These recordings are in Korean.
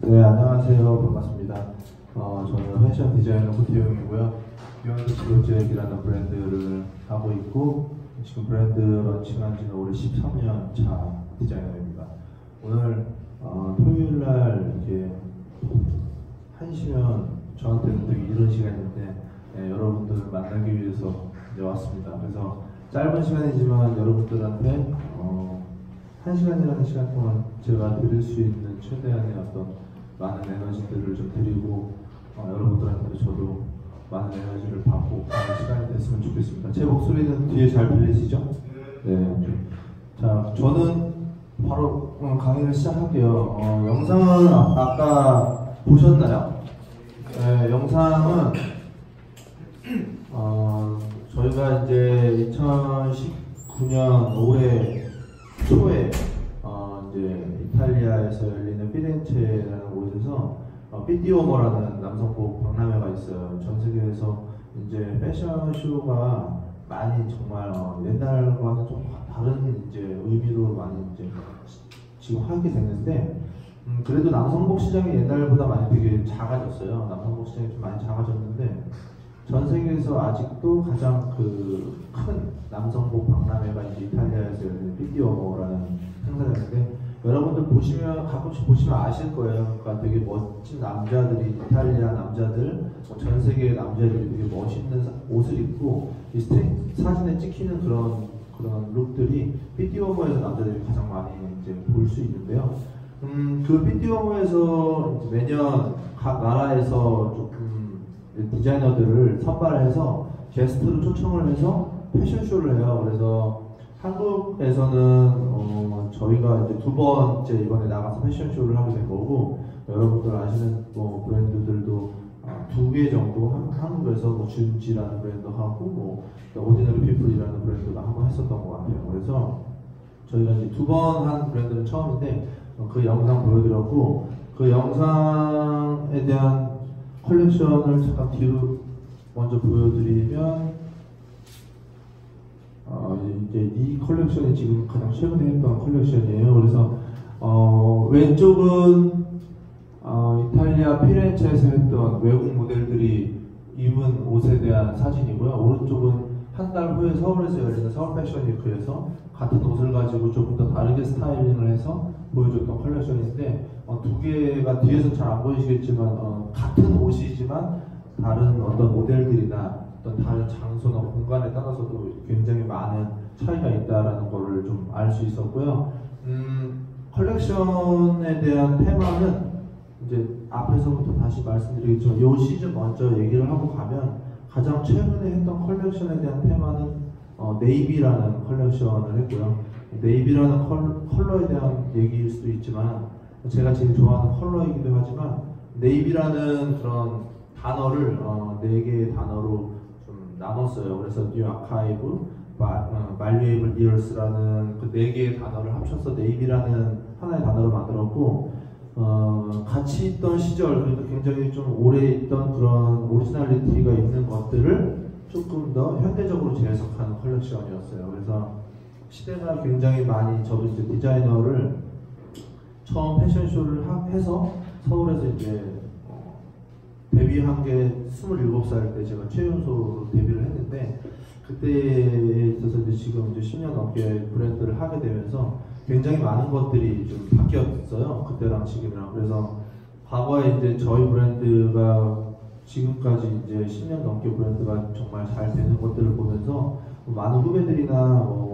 네, 안녕하세요. 반갑습니다. 저는 패션 디자이너 구태용이고요. 비욘드 프로젝트라는 브랜드를 하고 있고, 지금 브랜드 런칭한 지는 올해 13년 차 디자이너입니다. 오늘 토요일 날 이렇게 1시면 저한테는 되게 이른 시간인데, 네, 여러분들을 만나기 위해서 이제 왔습니다. 그래서 짧은 시간이지만 여러분들한테 1시간이라는 시간 동안 제가 드릴 수 있는 최대한의 어떤 많은 에너지들을 좀 드리고 여러분들한테 저도 많은 에너지를 받고 하는 시간이 됐으면 좋겠습니다. 제 목소리는 뒤에 잘 들리시죠? 네. 자, 저는 바로 강의를 시작할게요. 영상을 아까 보셨나요? 네, 영상은 저희가 이제 2019년 올해 초에 이제 이탈리아에서 열리는 피렌체라는 곳에서 삐띠오머라는 남성복 박람회가 있어요. 전 세계에서 이제 패션 쇼가 많이 정말 옛날과는 좀 다른 이제 의미로 많이 이제 지금 하게 됐는데 그래도 남성복 시장이 옛날보다 많이 되게 작아졌어요. 남성복 시장이 좀 많이 작아졌는데 전 세계에서 아직도 가장 큰 남성복 박람회가 이제 이탈리아에서 열리는 삐띠오머라는 행사였는데 여러분들 보시면 가끔씩 보시면 아실 거예요. 그러니까 되게 멋진 남자들이 이탈리아 남자들, 전 세계의 남자들이 되게 멋있는 옷을 입고 이 스트릿 사진에 찍히는 그런 룩들이 삐띠오머에서 남자들이 가장 많이 이제 볼 수 있는데요. 그 삐띠오머에서 매년 각 나라에서 조금 디자이너들을 선발해서 게스트로 초청을 해서 패션쇼를 해요. 그래서 한국에서는 저희가 이제 두 번째 이번에 나가서 패션쇼를 하게 된 거고 여러분들 아시는 브랜드들도 2개 정도 한국에서 준지라는 브랜드 하고 오디너리 피플이라는 브랜드가 한번 했었던 것 같아요. 그래서 저희가 이제 2번 한 브랜드는 처음인데 그 영상 보여드렸고 그 영상에 대한 컬렉션을 잠깐 뒤로 먼저 보여드리면 이제 이 컬렉션이 지금 가장 최근에 했던 컬렉션이에요. 그래서 왼쪽은 이탈리아 피렌체에서 했던 외국 모델들이 입은 옷에 대한 사진이고요. 오른쪽은 한 달 후에 서울에서 열리는 서울 패션위크에서 같은 옷을 가지고 조금 더 다르게 스타일링을 해서 보여줬던 컬렉션인데 두 개가 뒤에서 잘 안 보이시겠지만 같은 옷이지만 다른 어떤 모델들이나 어떤 다른 장소나 공간에 따라서도 굉장히 많은 차이가 있다라는 거를 좀 알 수 있었고요. 컬렉션에 대한 테마는 이제 앞에서부터 다시 말씀드리겠지만 이 시즌 먼저 얘기를 하고 가면 가장 최근에 했던 컬렉션에 대한 테마는 네이비라는 컬렉션을 했고요. 네이비라는 컬러에 대한 얘기일 수도 있지만 제가 제일 좋아하는 컬러이기도 하지만 네이비라는 그런 단어를 4개의 단어로 좀 나눴어요. 그래서 뉴 아카이브, 말리에이블 이어스라는 그 4개의 단어를 합쳐서 네이비라는 하나의 단어를 만들었고 같이 있던 시절, 그러니까 굉장히 좀 오래 있던 그런 오리지널리티가 있는 것들을 조금 더 현대적으로 재해석하는 컬렉션이었어요. 그래서 시대가 굉장히 많이 저도 이제 디자이너를 처음 패션쇼를 해서 서울에서 이제 데뷔한 게 27살 때 제가 최연소로 데뷔를 했는데 그때에 있어서 이제 지금 이제 10년 넘게 브랜드를 하게 되면서 굉장히 많은 것들이 좀 바뀌었어요. 그때랑 지금이랑. 그래서 과거에 이제 저희 브랜드가 지금까지 이제 10년 넘게 브랜드가 정말 잘 되는 것들을 보면서 많은 후배들이나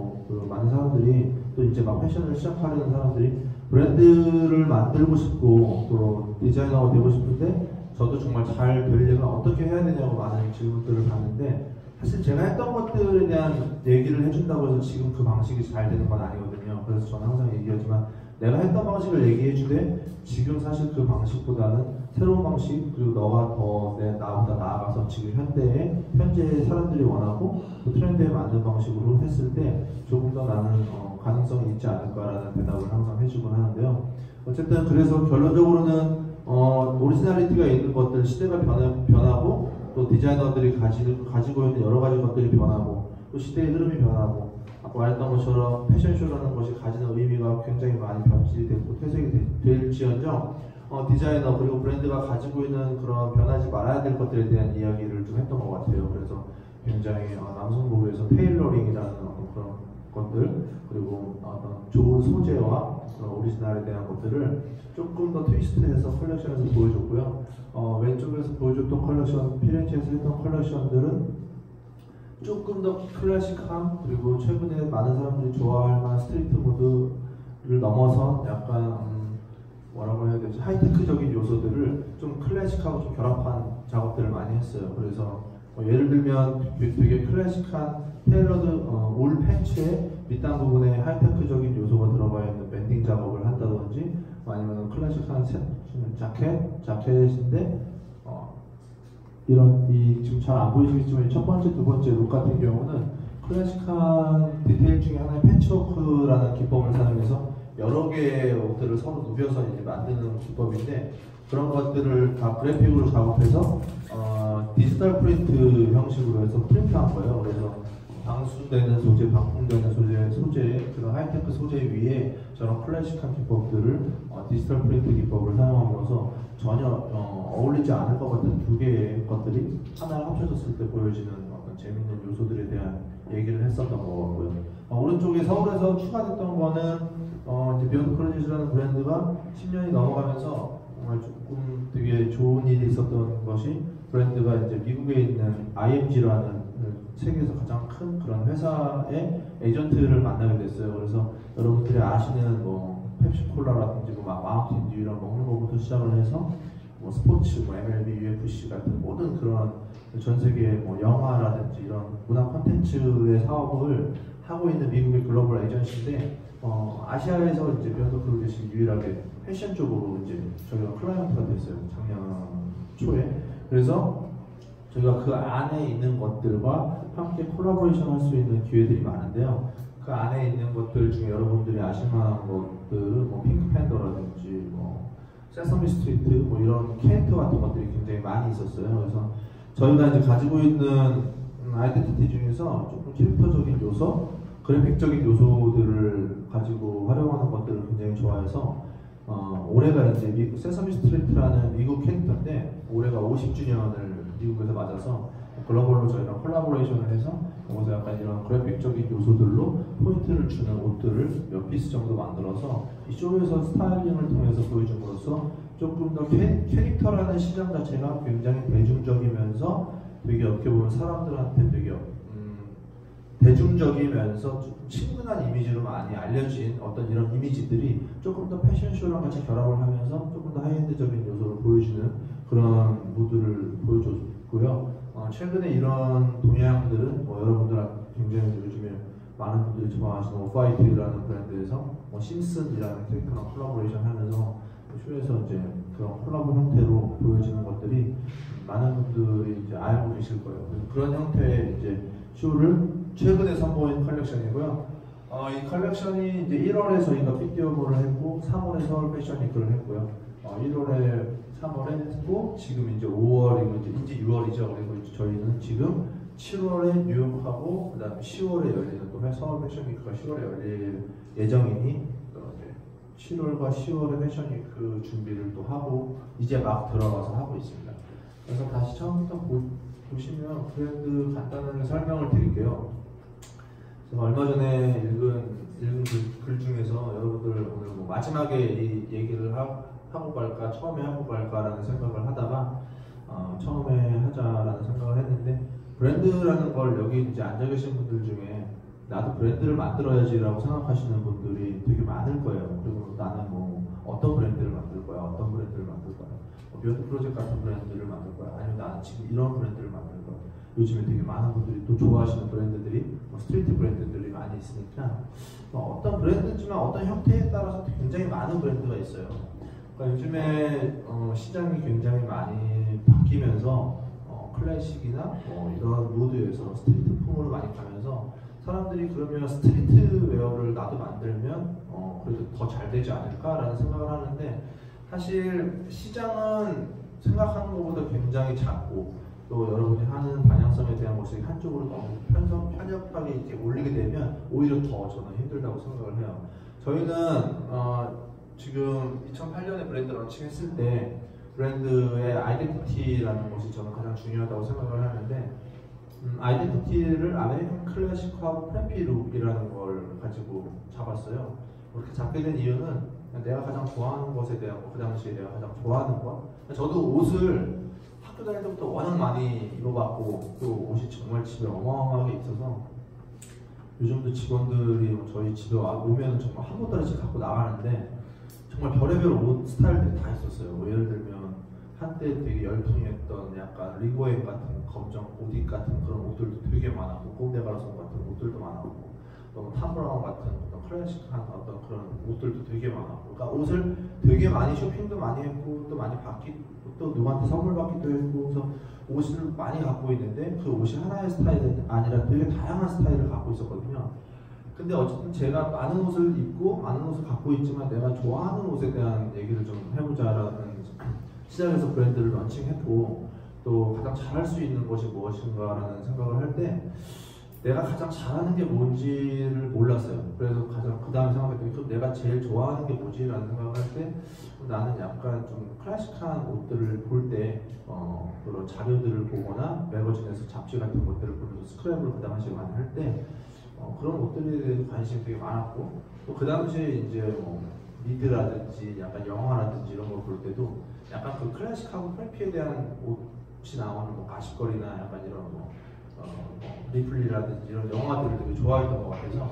많은 사람들이 또 이제 막 패션을 시작하려는 사람들이 브랜드를 만들고 싶고 또 디자이너가 되고 싶은데 저도 정말 잘 되려면 어떻게 해야 되냐고 많은 질문들을 받는데 사실 제가 했던 것들에 대한 얘기를 해준다고 해서 지금 그 방식이 잘 되는 건 아니거든요. 그래서 저는 항상 얘기하지만 내가 했던 방식을 얘기해주되 지금 사실 그 방식보다는 새로운 방식 그리고 너가 더 나보다 나아가서 지금 현재 사람들이 원하고 그 트렌드에 맞는 방식으로 했을 때 조금 더 나는 가능성이 있지 않을까라는 대답을 항상 해주곤 하는데요. 어쨌든 그래서 결론적으로는 오리지널리티가 있는 것들, 시대가 변하고 또 디자이너들이 가지고 있는 여러 가지 것들이 변하고 또 시대의 흐름이 변하고 아까 말했던 것처럼 패션쇼라는 것이 가지는 의미가 굉장히 많이 변질이 되고 퇴색이 될지언정 디자이너 그리고 브랜드가 가지고 있는 그런 변하지 말아야 될 것들에 대한 이야기를 좀 했던 것 같아요. 그래서 굉장히 남성복에서 테일러링이라는 어떤 그런 것들 그리고 어떤 좋은 소재와 오리지널에 대한 것들을 조금 더 트위스트해서 컬렉션에서 보여줬고요. 왼쪽에서 보여줬던 컬렉션, 피렌체에서 했던 컬렉션들은 조금 더 클래식한 그리고 최근에 많은 사람들이 좋아할 만한 스트리트 모드를 넘어선 약간 뭐라고 해야 되지? 하이테크적인 요소들을 좀 클래식하고 좀 결합한 작업들을 많이 했어요. 그래서 예를 들면 되게 클래식한 테일러드 울 팬츠에 밑단 부분에 하이테크적인 요소가 들어가 있는 밴딩 작업을 한다든지 아니면 클래식한 자켓인데 이런 지금 잘 안 보이시겠지만 첫 번째, 두 번째 룩 같은 경우는 클래식한 디테일 중에 하나의 패치워크라는 기법을 사용해서 여러 개의 옷들을 서로 누벼서 이제 만드는 기법인데 그런 것들을 다 그래픽으로 작업해서 디지털 프린트 형식으로 해서 프린트한 거예요. 그래서 방수되는 소재, 방풍되는 소재 그런 하이테크 소재 위에 저런 클래식한 기법들을 디지털 프린트 기법을 사용함으로써 전혀 어울리지 않을 것 같은 두 개의 것들이 하나를 합쳐졌을 때 보여지는 어떤 재밌는 요소들에 대한 얘기를 했었던 것 같고요. 오른쪽에 서울에서 추가됐던 거는 이제 비욘드 클로젯이라는 브랜드가 10년이 넘어가면서 정말 조금 되게 좋은 일이 있었던 것이 브랜드가 이제 미국에 있는 IMG라는 세계에서 가장 큰 그런 회사의 에이전트를 만나게 됐어요. 그래서 여러분들이 아시는 뭐 펩시콜라라든지 뭐 마운틴 듀 이런 먹는 것부터 시작을 해서 뭐 스포츠, 뭐 MLB, UFC 같은 모든 그런 전 세계 뭐 영화라든지 이런 문화 콘텐츠의 사업을 하고 있는 미국의 글로벌 에이전시인데 아시아에서 이제 비욘드 클로젯이 유일하게 패션 쪽으로 이제 저희가 클라이언트가 됐어요. 작년 초에. 그래서 저희가 그 안에 있는 것들과 함께 콜라보레이션 할 수 있는 기회들이 많은데요. 그 안에 있는 것들 중에 여러분들이 아실 만한 것들은 뭐 핑크팬더라든지 뭐 세서미 스트리트 뭐 이런 캐릭터 같은 것들이 굉장히 많이 있었어요. 그래서 저희가 이제 가지고 있는 아이덴티티 중에서 조금 캐릭터적인 요소, 그래픽적인 요소들을 가지고 활용하는 것들을 굉장히 좋아해서 올해가 이제 세서미 스트리트라는 미국 캐릭터인데 올해가 50주년을 미국에서 맞아서 글로벌로 저희랑 콜라보레이션을 해서 거기서 약간 이런 그래픽적인 요소들로 포인트를 주는 옷들을 몇 피스 정도 만들어서 이 쇼에서 스타일링을 통해서 보여줌으로써 조금 더 캐릭터라는 시장 자체가 굉장히 대중적이면서 되게 어떻게 보면 사람들한테 되게 대중적이면서 친근한 이미지로 많이 알려진 어떤 이런 이미지들이 조금 더 패션쇼랑 같이 결합을 하면서 조금 더 하이엔드적인 요소를 보여주는 그런 무드를 보여줬고요. 최근에 이런 동향들은 뭐 여러분들 굉장히 요즘에 많은 분들이 좋아하시는 오프화이트라는 브랜드에서 뭐 심슨이라는 캐릭터랑 콜라보레이션 하면서 쇼에서 이제 그런 콜라보 형태로 보여지는 것들이 많은 분들이 이제 알고 계실 거예요. 그런 형태의 이제 쇼를 최근에 선보인 컬렉션이고요. 이 컬렉션이 이제 1월에 저희가 픽디오볼을 했고 3월에 서울 패션위크를 했고요. 1월에 3월에 했고 지금 이제 5월이고 이제 6월이죠. 그리고 이제 저희는 지금 7월에 뉴욕하고 그다음에 10월에 열리는 또 서울 패션위크가 10월에 열릴 예정이니 7월과 10월에 패션위크 준비를 또 하고 이제 막 들어가서 하고 있습니다. 그래서 다시 처음부터 보시면 브랜드 간단하게 설명을 드릴게요. 제가 얼마 전에 읽은 글 중에서 여러분들 오늘 뭐 마지막에 이 얘기를 하고 갈까 처음에 하고 갈까라는 생각을 하다가 처음에 하자라는 생각을 했는데 브랜드라는 걸 여기 이제 앉아 계신 분들 중에 나도 브랜드를 만들어야지라고 생각하시는 분들이 되게 많을 거예요. 그리고 나는 뭐 어떤 브랜드를 만들 거야, 어떤 브랜드를 만들 거야, 비욘드 클로젯 같은 브랜드를 만들 거야, 아니면 나는 지금 이런 브랜드를 만들 거야. 요즘에 되게 많은 분들이 또 좋아하시는 브랜드들이 스트리트 브랜드들이 많이 있으니까 어떤 브랜드지만 어떤 형태에 따라서 굉장히 많은 브랜드가 있어요. 그러니까 요즘에 시장이 굉장히 많이 바뀌면서 클래식이나 이런 무드에서 스트리트 풍으로 많이 가면서 사람들이 그러면 스트리트 웨어를 나도 만들면 그래도 더 잘 되지 않을까라는 생각을 하는데 사실 시장은 생각하는 것보다 굉장히 작고 또 여러분이 하는 방향성에 대한 것이 한쪽으로 너무 편협하게 이렇게 올리게 되면 오히려 더 저는 힘들다고 생각을 해요. 저희는 지금 2008년에 브랜드 런칭했을 때 브랜드의 아이덴티티라는 것이 저는 가장 중요하다고 생각을 하는데 아이덴티티를 아메리칸 클래식하고 프레피 룩이라는 걸 가지고 잡았어요. 그렇게 잡게 된 이유는 내가 가장 좋아하는 것에 대한 그 당시에 내가 가장 좋아하는 것. 저도 옷을 학교 다닐 때부터 워낙 많이 입어봤고 또 옷이 정말 집에 어마어마하게 있어서 요즘도 직원들이 저희 집에 오면 정말 한 보따리씩 갖고 나가는데 정말 별의별 옷 스타일들이 다 있었어요. 뭐 예를 들면 한때 되게 열풍이었던 약간 리고엔 같은 검정 보디 같은 그런 옷들도 되게 많았고 꼼데가라손 같은 옷들도 많았고 또 탐브라운 같은 어떤 클래식한 어떤 그런 옷들도 되게 많았고 그러니까 옷을 되게 많이 쇼핑도 많이 했고 또 많이 받기도 또 누구한테 선물 받기도 했고 그래서 옷을 많이 갖고 있는데 그 옷이 하나의 스타일이 아니라 되게 다양한 스타일을 갖고 있었거든요. 근데 어쨌든 제가 많은 옷을 입고 많은 옷을 갖고 있지만 내가 좋아하는 옷에 대한 얘기를 좀 해보자라는 시작에서 브랜드를 런칭했고 또 가장 잘할 수 있는 것이 무엇인가라는 생각을 할 때 내가 가장 잘하는 게 뭔지를 몰랐어요. 그래서 가장 그 다음에 생각했더니 그럼 내가 제일 좋아하는 게 뭐지라는 생각을 할 때 나는 약간 좀 클래식한 옷들을 볼 때 그런 자료들을 보거나 매거진에서 잡지 같은 것들을 보면서 스크랩을 그 당시에 많이 할 때 그런 옷들에 대해서 관심이 되게 많았고 또 그 당시에 이제 뭐 미드라든지 약간 영화라든지 이런 걸 볼 때도 약간 그 클래식하고 프레피에 대한 옷이 나오는 뭐 가십거리나 약간 이런 뭐 리플리라든지 이런 영화들을 되게 좋아했던 것 같아서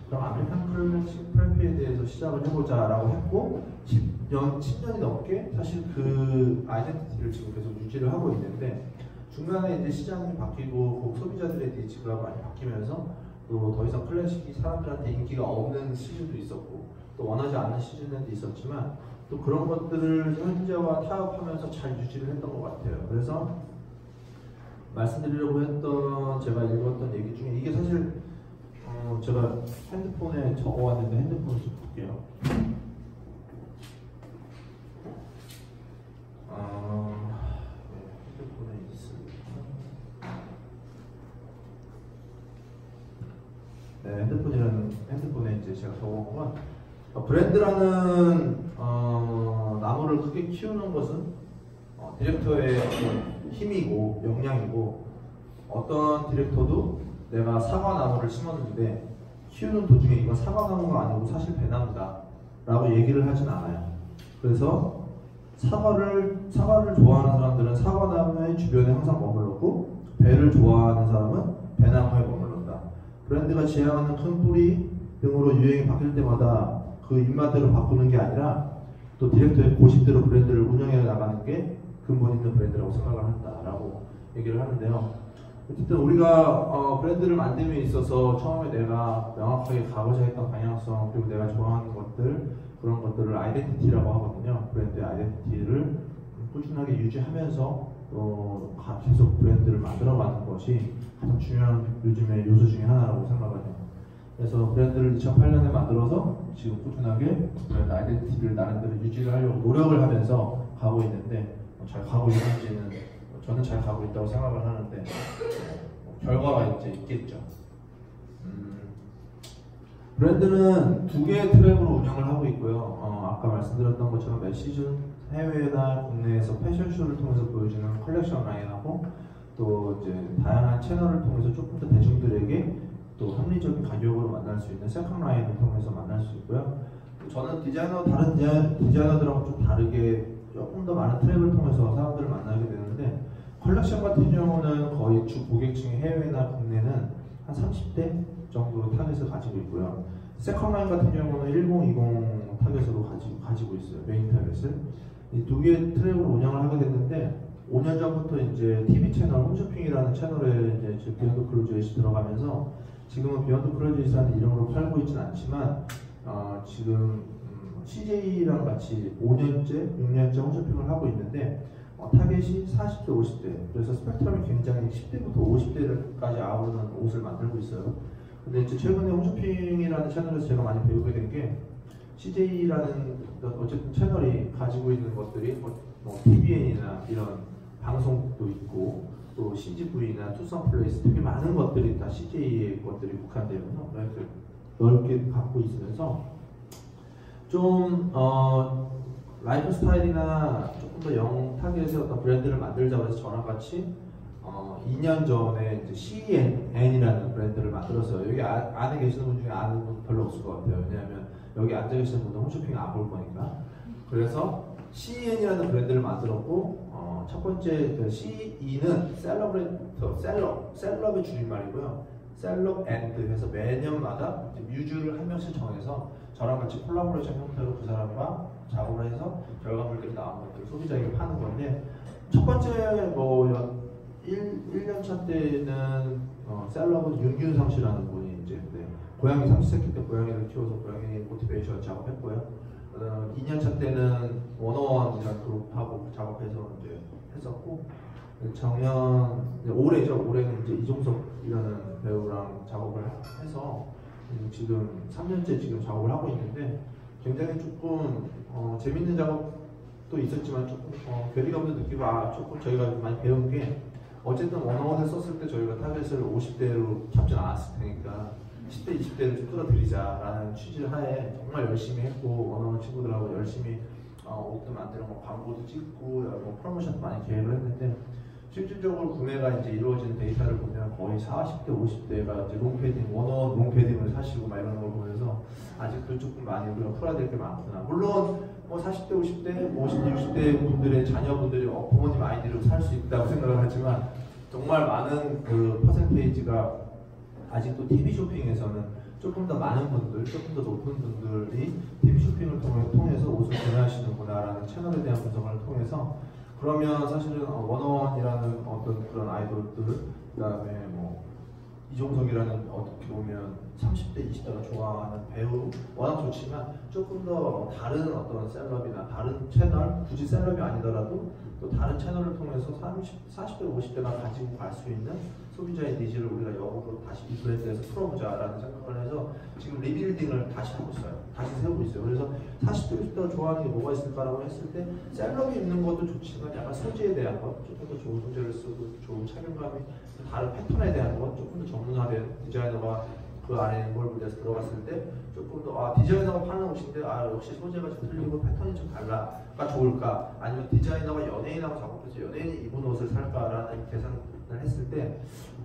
그럼 아메리칸 클래식 프레피에 대해서 시작을 해보자라고 했고 10년이 넘게 사실 그 아이덴티티를 지금 계속 유지를 하고 있는데 중간에 이제 시장이 바뀌고 소비자들의 니즈가 많이 바뀌면서 또 더 이상 클래식이 사람들한테 인기가 없는 시즌도 있었고 또 원하지 않는 시즌도 있었지만 또 그런 것들을 현재와 타협하면서 잘 유지를 했던 것 같아요. 그래서 말씀드리려고 했던 제가 읽었던 얘기 중에 이게 사실 제가 핸드폰에 적어왔는데 핸드폰을 좀 볼게요. 핸드폰에 있습니다. 네, 핸드폰에 이제 제가 적어온 건 브랜드라는 나무를 크게 키우는 것은 디렉터의 어떤 힘이고 역량이고 어떤 디렉터도 내가 사과나무를 심었는데 키우는 도중에 이건 사과나무가 아니고 사실 배나무다 라고 얘기를 하진 않아요. 그래서 사과를 좋아하는 사람들은 사과나무의 주변에 항상 머물렀고 배를 좋아하는 사람은 배나무에 머물렀다. 브랜드가 지향하는 큰 뿌리 등으로 유행이 바뀔 때마다 그 입맛대로 바꾸는 게 아니라 또 디렉터의 고집대로 브랜드를 운영해 나가는 게 근본 있는 브랜드라고 생각을 한다라고 얘기를 하는데요. 어쨌든 우리가 브랜드를 만듦에 있어서 처음에 내가 명확하게 가고자 했던 방향성 그리고 내가 좋아하는 것들 그런 것들을 아이덴티티라고 하거든요. 브랜드의 아이덴티티를 꾸준하게 유지하면서 또 계속 브랜드를 만들어가는 것이 가장 중요한 요즘의 요소 중에 하나라고 생각을 해요. 그래서 브랜드를 2008년에 만들어서 지금 꾸준하게 브랜드 아이덴티티를 나름대로 유지를 하려고 노력을 하면서 가고 있는데 잘 가고 있는지는 저는 잘 가고 있다고 생각을 하는데 결과가 이제 있겠죠. 브랜드는 두 개의 트랙으로 운영을 하고 있고요. 아까 말씀드렸던 것처럼 매 시즌 해외나 국내에서 패션쇼를 통해서 보여주는 컬렉션 라인하고 또 이제 다양한 채널을 통해서 조금 더 대중들에게 또 합리적인 가격으로 만날 수 있는 세컨 라인을 통해서 만날 수 있고요. 저는 다른 디자이너들하고 좀 다르게 조금 더 많은 트랙을 통해서 사람들을 만나게 되는데 컬렉션 같은 경우는 거의 주 고객층이 해외나 국내는 한 30대 정도 타겟을 가지고 있고요. 세컨 라인 같은 경우는 1020 타겟으로 가지고 있어요. 메인 타겟을. 이 두 개의 트랙으로 운영을 하게 됐는데 5년 전부터 이제 TV 채널 홈쇼핑이라는 채널에 이제 비욘드 클로젯이 들어가면서 지금은 비욘드 클로젯이라는 이름으로 팔고 있지는 않지만 지금 CJ랑 같이 5년째, 6년째 홈쇼핑을 하고 있는데 타겟이 40대, 50대 그래서 스펙트럼이 굉장히 10대부터 50대까지 아우르는 옷을 만들고 있어요. 근데 이제 최근에 홈쇼핑이라는 채널에서 제가 많이 배우게 된 게 CJ라는 어쨌든 채널이 가지고 있는 것들이 뭐 TVN이나 이런 방송도 있고 또 CGV나 투썸플레이스 되게 많은 것들이 다 CJ의 것들이 국한되면서 넓게 갖고 있으면서 좀 라이프 스타일이나 조금 더 영타겟의 어떤 브랜드를 만들자고 해서 저랑 같이 2년 전에 이제 CN이라는 브랜드를 만들었어요. 여기 안에 계시는 분 중에 아는 분 별로 없을 것 같아요. 왜냐하면 여기 앉아 계시는 분은 홈쇼핑 안 볼 거니까. 그래서 CN이라는 브랜드를 만들었고 첫 번째 그 CE는 셀럽의 줄임말이고요. 셀럽 앤드 해서 매년마다 뮤즈를 한 명씩 정해서 저랑 같이 콜라보레이션 형태로 그 사람과 작업을 해서 결과물들이 나온 것들 소비자에게 파는 건데, 첫 번째 1년 차 때는 셀럽은 윤균성 씨라는 분이 이제 고양이 삼시세끼 때 고양이를 키워서 고양이 모티베이션 작업했고요. 2년 차 때는 워너원이라는 그룹하고 작업해서 이제 했었고, 올해는 이제 이종석이라는 배우랑 작업을 해서 지금 3년째 지금 작업을 하고 있는데, 굉장히 조금 재밌는 작업도 있었지만 조금 괴리감도 느끼고 조금 저희가 많이 배운 게, 어쨌든 원어원을 썼을 때 저희가 타겟을 50대로 잡지 않았을 테니까 10대, 20대를 좀 끌어들이자라는 취지 하에 정말 열심히 했고, 원어원 친구들하고 열심히 옷도 만들고 광고도 찍고 프로모션도 많이 계획을 했는데, 실질적으로 구매가 이제 이루어지는 데이터를 보면 거의 40대, 50대가 이제 롱패딩, 원어원 롱패딩을 사시고 막 이러는 걸 보면서 아직도 조금 많이 우리가 풀어야 될 게 많구나. 물론 40대, 50대, 50대, 60대 분들의 자녀분들이 부모님 아이들을 살 수 있다고 생각을 하지만, 정말 많은 그 퍼센테이지가 아직도 TV 쇼핑에서는 조금 더 많은 분들, 조금 더 높은 분들이 TV 쇼핑을 통해서 옷을 구매하시는구나라는 채널에 대한 분석을 통해서, 그러면 사실은 원어원이라는 어떤 그런 아이돌들, 그다음에 이종석이라는 어떻게 보면 30대, 20대가 좋아하는 배우 워낙 좋지만, 조금 더 다른 어떤 셀럽이나 다른 채널, 굳이 셀럽이 아니더라도 또 다른 채널을 통해서 40대, 50대가 가지고 갈 수 있는 소비자의 니즈를 우리가 역으로 다시 이 브랜드에서 풀어보자라는 생각을 해서 지금 리빌딩을 다시 하고 있어요. 다시 세우고 있어요. 그래서 40대, 50대가 좋아하는 게 뭐가 있을까라고 했을 때, 셀럽이 입는 것도 좋지만 약간 소재에 대한 것, 조금 더 좋은 소재를 쓰고 좋은 착용감이, 다른 패턴에 대한 것, 조금 더 전문화된 디자이너가 그 안에 인볼브돼서 들어갔을 때 조금 더 디자이너가 파는 옷인데 역시 소재가 좀 틀리고 패턴이 좀 달라가 좋을까, 아니면 디자이너가 연예인하고 작업해서 연예인이 입은 옷을 살까라는 계산을 했을 때,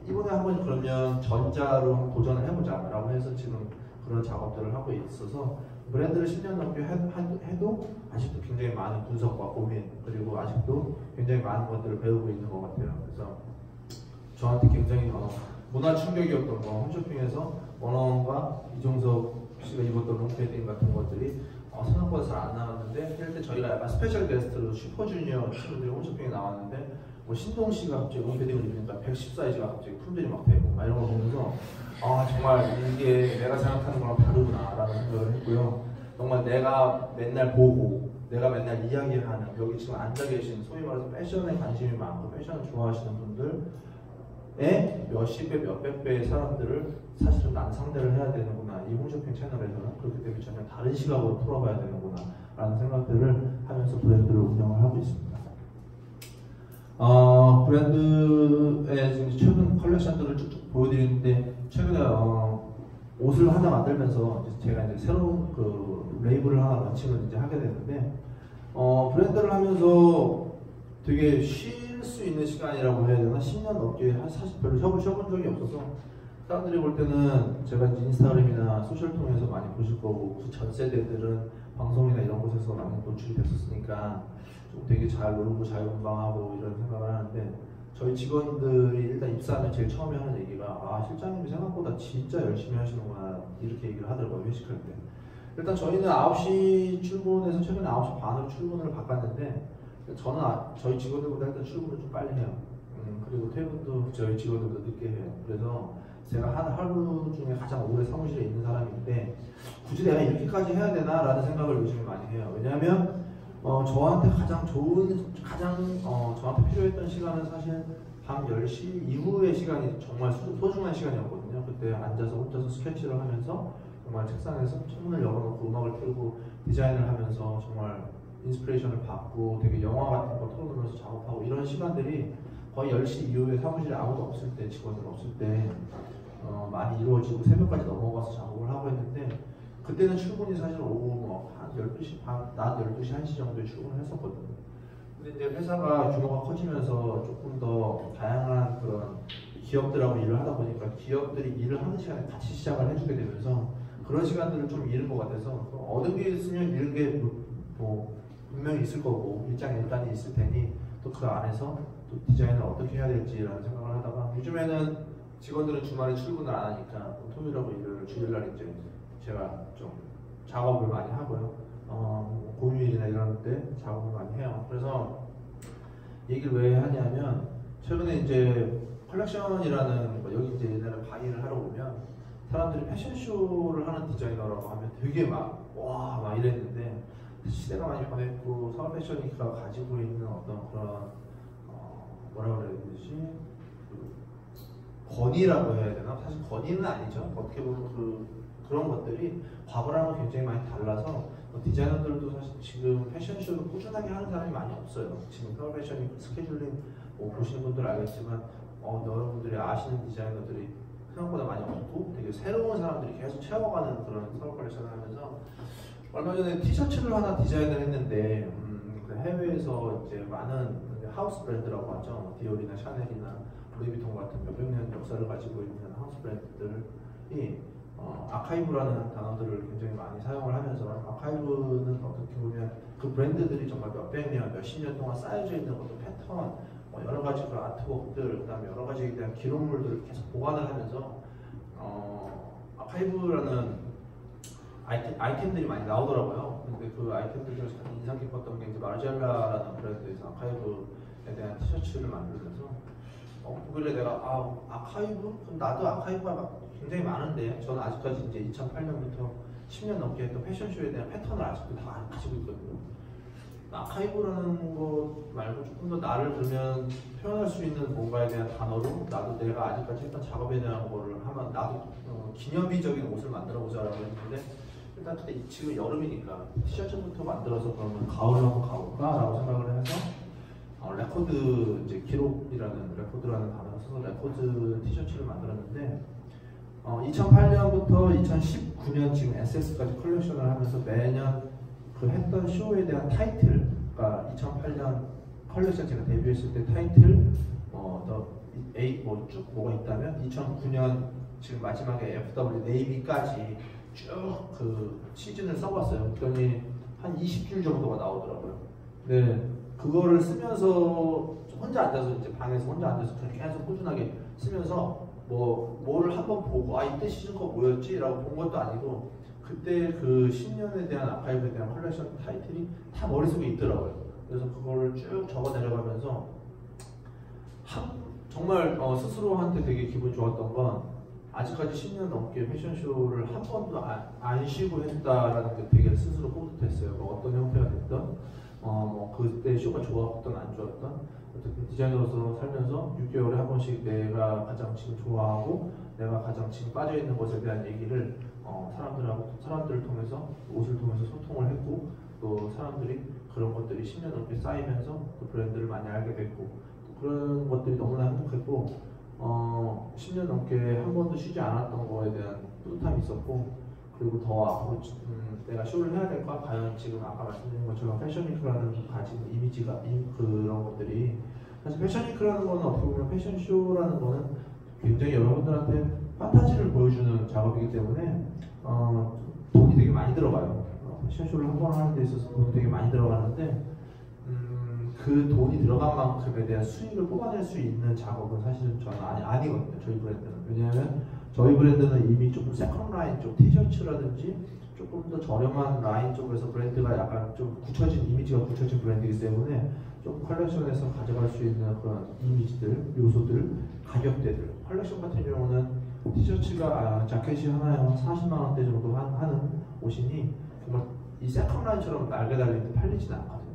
이번에 한번 그러면 전자로 한번 도전을 해보자 라고 해서 지금 그런 작업들을 하고 있어서, 브랜드를 10년 넘게 해도 아직도 굉장히 많은 분석과 고민, 그리고 아직도 굉장히 많은 것들을 배우고 있는 것 같아요. 그래서 저한테 굉장히 문화 충격이었던 거, 홈쇼핑에서 원어원과 이종석 씨가 입었던 롱패딩 같은 것들이 생각보다 잘 안 나왔는데, 그럴 때 저희가 약간 스페셜 게스트로 슈퍼주니어 친구들이 홈쇼핑에 나왔는데, 신동 씨가 갑자기 롱패딩을 입으니까 110 사이즈가 갑자기 품절이 막 되고 이런 걸 보면서 정말 이게 내가 생각하는 거랑 다르구나 라는 생각을 했고요. 정말 내가 맨날 보고 내가 맨날 이야기하는, 여기 지금 앉아 계신 소위 말해서 패션에 관심이 많고 패션을 좋아하시는 분들의 몇십 배, 몇백 배의 사람들을 사실은 난 상대를 해야 되는구나, 이 홈쇼핑 채널에서는. 그렇기 때문에 전혀 다른 시각으로 풀어봐야 되는구나 라는 생각들을 하면서 브랜드를 운영을 하고 있습니다. 브랜드의 지금 최근 컬렉션들을 쭉쭉 보여드리는데, 최근에 옷을 하나 만들면서 제가 이제 새로운 그 레이블을 하나 런칭을 이제 하게 됐는데, 브랜드를 하면서 되게 쉴 수 있는 시간이라고 해야 되나? 10년 넘게 사실 별로 쉬어본 적이 없어서, 사람들이 볼 때는 제가 이제 인스타그램이나 소셜 통해서 많이 보실 거고, 전 세대들은 방송이나 이런 곳에서 많이 노출이 됐었으니까 좀 되게 잘 놀고 자유분방하고 이런 생각을 하는데, 저희 직원들이 일단 입사하면 제일 처음에 하는 얘기가 실장님이 생각보다 진짜 열심히 하시는구나, 이렇게 얘기를 하더라고요, 회식할 때. 일단 저희는 9시 출근해서 최근에 9시 반으로 출근을 바꿨는데, 저는 저희 직원들보다 일단 출근을 좀 빨리 해요. 그리고 퇴근도 저희 직원들보다 늦게 해요. 그래서 제가 하루 중에 가장 오래 사무실에 있는 사람인데, 굳이 내가 이렇게까지 해야 되나 라는 생각을 요즘에 많이 해요. 왜냐하면 저한테 저한테 필요했던 시간은 사실 밤 10시 이후의 시간이 정말 소중한 시간이었거든요. 그때 앉아서 혼자서 스케치를 하면서 정말 책상에서 창문을 열어놓고 음악을 틀고 디자인을 하면서 정말 인스피레이션을 받고 되게 영화 같은 거 틀어놓으면서 작업하고, 이런 시간들이 거의 10시 이후에 사무실에 아무도 없을 때, 직원들 없을 때 많이 이루어지고 새벽까지 넘어가서 작업을 하고 했는데, 그때는 출근이 사실 오후 뭐한 12시 반, 낮 12시, 1시 정도에 출근을 했었거든요. 근데 이제 회사가 규모가 커지면서 조금 더 다양한 그런 기업들하고 일을 하다 보니까 기업들이 일을 하는 시간에 같이 시작을 해주게 되면서 그런 시간들을 좀 잃은 것 같아서 얻은 게 있으면 잃은 게 뭐 분명히 있을 거고 일장일단이 있을 테니 또 그 안에서 또 디자인을 어떻게 해야 될지라는 생각을 하다가 요즘에는 직원들은 주말에 출근을 안 하니까 토요일하고 일요일, 주일날 이제 제가 좀 작업을 많이 하고요. 공휴일이나 이런 때 작업을 많이 해요. 그래서 얘기를 왜 하냐면 최근에 이제 컬렉션이라는 여기 이제 옛날에 강의를 하러 오면 사람들이 패션쇼를 하는 디자이너라고 하면 되게 막 와 막 이랬는데 시대가 많이 변했고 서울 패션위크가 가지고 있는 어떤 그런 뭐라 그래야 되지 권위라고 해야 되나? 사실 권위는 아니죠. 어떻게 보면 그런 것들이 과거랑은 굉장히 많이 달라서 디자이너들도 사실 지금 패션쇼를 꾸준하게 하는 사람이 많이 없어요. 지금 서울 패션위크 스케줄링 보시는 분들 알겠지만 여러분들이 아시는 디자이너들이 생각보다 많이 없고 되게 새로운 사람들이 계속 채워가는 그런 서울 컬렉션을 하면서 얼마 전에 티셔츠를 하나 디자인을 했는데 그 해외에서 이제 많은 하우스 브랜드라고 하죠. 디올이나 샤넬이나 루이비통 같은 몇백 년 역사를 가지고 있는 하우스 브랜드들이 아카이브라는 단어들을 굉장히 많이 사용을 하면서 아카이브는 어떻게 보면 그 브랜드들이 정말 몇백 년, 몇십 년 동안 쌓여져 있는 것도 패턴, 여러 가지 그 아트웍들, 그다음에 여러 가지에 대한 기록물들을 계속 보관을 하면서 아카이브라는 아이템들이 많이 나오더라고요. 근데 그 아이템들 중에서 가장 인상 깊었던 게 이제 마르젤라라는 브랜드에서 아카이브에 대한 티셔츠를 만들면서 그래 내가 아카이브? 그럼 나도 아카이브가 굉장히 많은데 저는 아직까지 이제 2008년부터 10년 넘게 했던 패션쇼에 대한 패턴을 아직도 다 가지고 있거든요. 아카이브라는 것 말고 조금 더 나를 들면 표현할 수 있는 뭔가에 대한 단어로 나도 내가 아직까지 했던 작업에 대한 거를 하면 나도 기념비적인 옷을 만들어 보자라고 했는데 일단 그때 지금 여름이니까 티셔츠부터 만들어서 그러면 가을로 한번 가볼까라고 생각을 해서 레코드 이제 기록이라는 레코드라는 단어를 써서 레코드 티셔츠를 만들었는데 2008년부터 2019년 지금 SS까지 컬렉션을 하면서 매년 그 했던 쇼에 대한 타이틀, 그러니까 2008년 컬렉션 제가 데뷔했을 때 타이틀, 쭉 뭐가 있다면 2009년 지금 마지막에 FW 네이비까지 쭉 그 시즌을 써봤어요. 그랬더니 한 20줄 정도가 나오더라고요. 네, 그거를 쓰면서 혼자 앉아서 이제 방에서 혼자 앉아서 그렇게 계속 꾸준하게 쓰면서 뭐를 한번 보고 이때 시즌 거 뭐였지라고 본 것도 아니고 그때 그 10년에 대한 아카이브에 대한 컬렉션 타이틀이 다 머릿속에 있더라고요. 그래서 그거를 쭉 적어 내려가면서 정말 스스로한테 되게 기분 좋았던 건 아직까지 10년 넘게 패션쇼를 한 번도 안 쉬고 했다라는 게 되게 스스로 뿌듯했어요. 어떤 형태가 됐든 그때 쇼가 좋았던 안 좋았던 어쨌든 디자이너로서 살면서 6개월에 한 번씩 내가 가장 지금 좋아하고 내가 가장 지금 빠져있는 것에 대한 얘기를 사람들을 통해서 옷을 통해서 소통을 했고 또 사람들이 그런 것들이 10년 넘게 쌓이면서 그 브랜드를 많이 알게 됐고 그런 것들이 너무나 행복했고 10년 넘게 한 번도 쉬지 않았던 거에 대한 뿌듯함이 있었고 그리고 더 앞으로 내가 쇼를 해야 될까? 과연 지금 아까 말씀드린 것처럼 패션위크라는 가진 이미지가 그런 것들이 사실 패션위크라는 거는 어떻게 보면 패션쇼라는 거는 굉장히 여러분들한테 판타지를 보여주는 작업이기 때문에 돈이 되게 많이 들어가요. 패션쇼를 한 번 하는 데 있어서 돈이 되게 많이 들어가는데 그 돈이 들어간 만큼에 대한 수익을 뽑아낼 수 있는 작업은 사실은 저는 아니거든요. 저희 브랜드는. 왜냐하면 저희 브랜드는 이미 조금 세컨 라인 쪽 티셔츠라든지 조금 더 저렴한 라인 쪽에서 브랜드가 약간 좀 이미지가 굳혀진 브랜드이기 때문에 좀 컬렉션에서 가져갈 수 있는 그런 이미지들, 요소들, 가격대들. 컬렉션 같은 경우는 티셔츠가 자켓이 하나에 40만 원대 정도 하는 옷이니 정말 이 세컨 라인처럼 날개 달린 데 팔리지는 않거든요.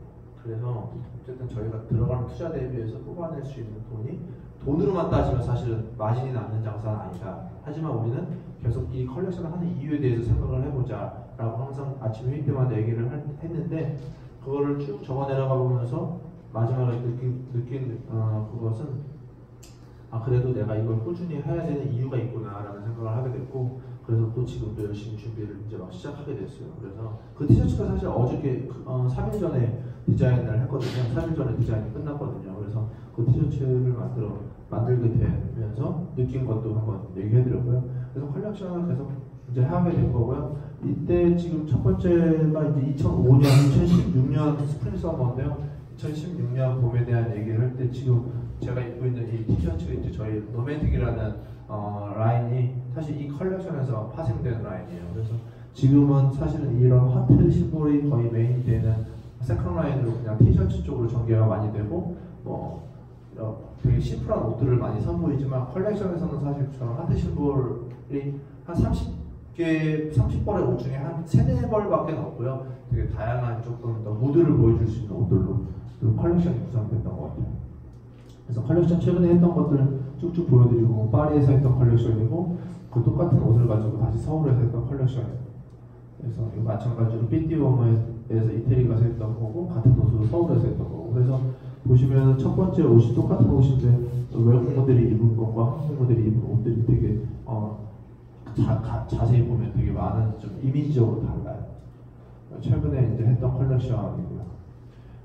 그래서 어쨌든 저희가 들어가는 투자 대비해서 뽑아낼 수 있는 돈이 돈으로만 따지면 사실은 마진이 남는 장사는 아니다. 하지만 우리는 계속 이 컬렉션을 하는 이유에 대해서 생각을 해보자 라고 항상 아침 회의 때마다 얘기를 했는데 그거를 쭉 적어 내려가 보면서 마지막에 느낀 그것은 그래도 내가 이걸 꾸준히 해야 되는 이유가 있구나 라는 생각을 하게 됐고 그래서 또 지금 또 열심히 준비를 이제 막 시작하게 됐어요. 그래서 그 티셔츠가 사실 어저께 3일 전에 디자인을 했거든요. 3일 전에 디자인이 끝났거든요. 그래서 그 티셔츠를 만들게 되면서 느낀 것도 한번 얘기해드렸고요. 그래서 컬렉션을 계속 이제 하게 된 거고요. 이때 지금 첫 번째가 이제 2005년, 2016년 스프링 서머인데요. 2016년 봄에 대한 얘기를 할 때 지금 제가 입고 있는 이 티셔츠가 이제 저희 로맨틱이라는 라인이 사실 이 컬렉션에서 파생된 라인이에요. 그래서 지금은 사실은 이런 하트 심볼이 거의 메인이 되는 세컨 라인으로 그냥 티셔츠 쪽으로 전개가 많이 되고 되게 심플한 옷들을 많이 선보이지만 컬렉션에서는 사실 저런 하트 심볼이 한 30벌의 옷 중에 한 3-4벌밖에 없고요. 되게 다양한 조금 더 무드를 보여줄 수 있는 옷들로 컬렉션이 구성됐던 것 같아요. 그래서 컬렉션 최근에 했던 것들 쭉쭉 보여드리고 파리에서 했던 컬렉션이고 그 똑같은 옷을 가지고 다시 서울에서 했던 컬렉션이에요. 그래서 마찬가지로 삐띠워머에서 이태리 가서 했던 거고 같은 옷으로 서울에서 했던 거고 그래서 보시면 첫 번째 옷이 똑같은 옷인데 외국 모델이 입은 것과 한국 모델이 입은 옷들이 되게 자세히 보면 되게 많은 좀 이미지적으로 달라요. 최근에 이제 했던 컬렉션이고요.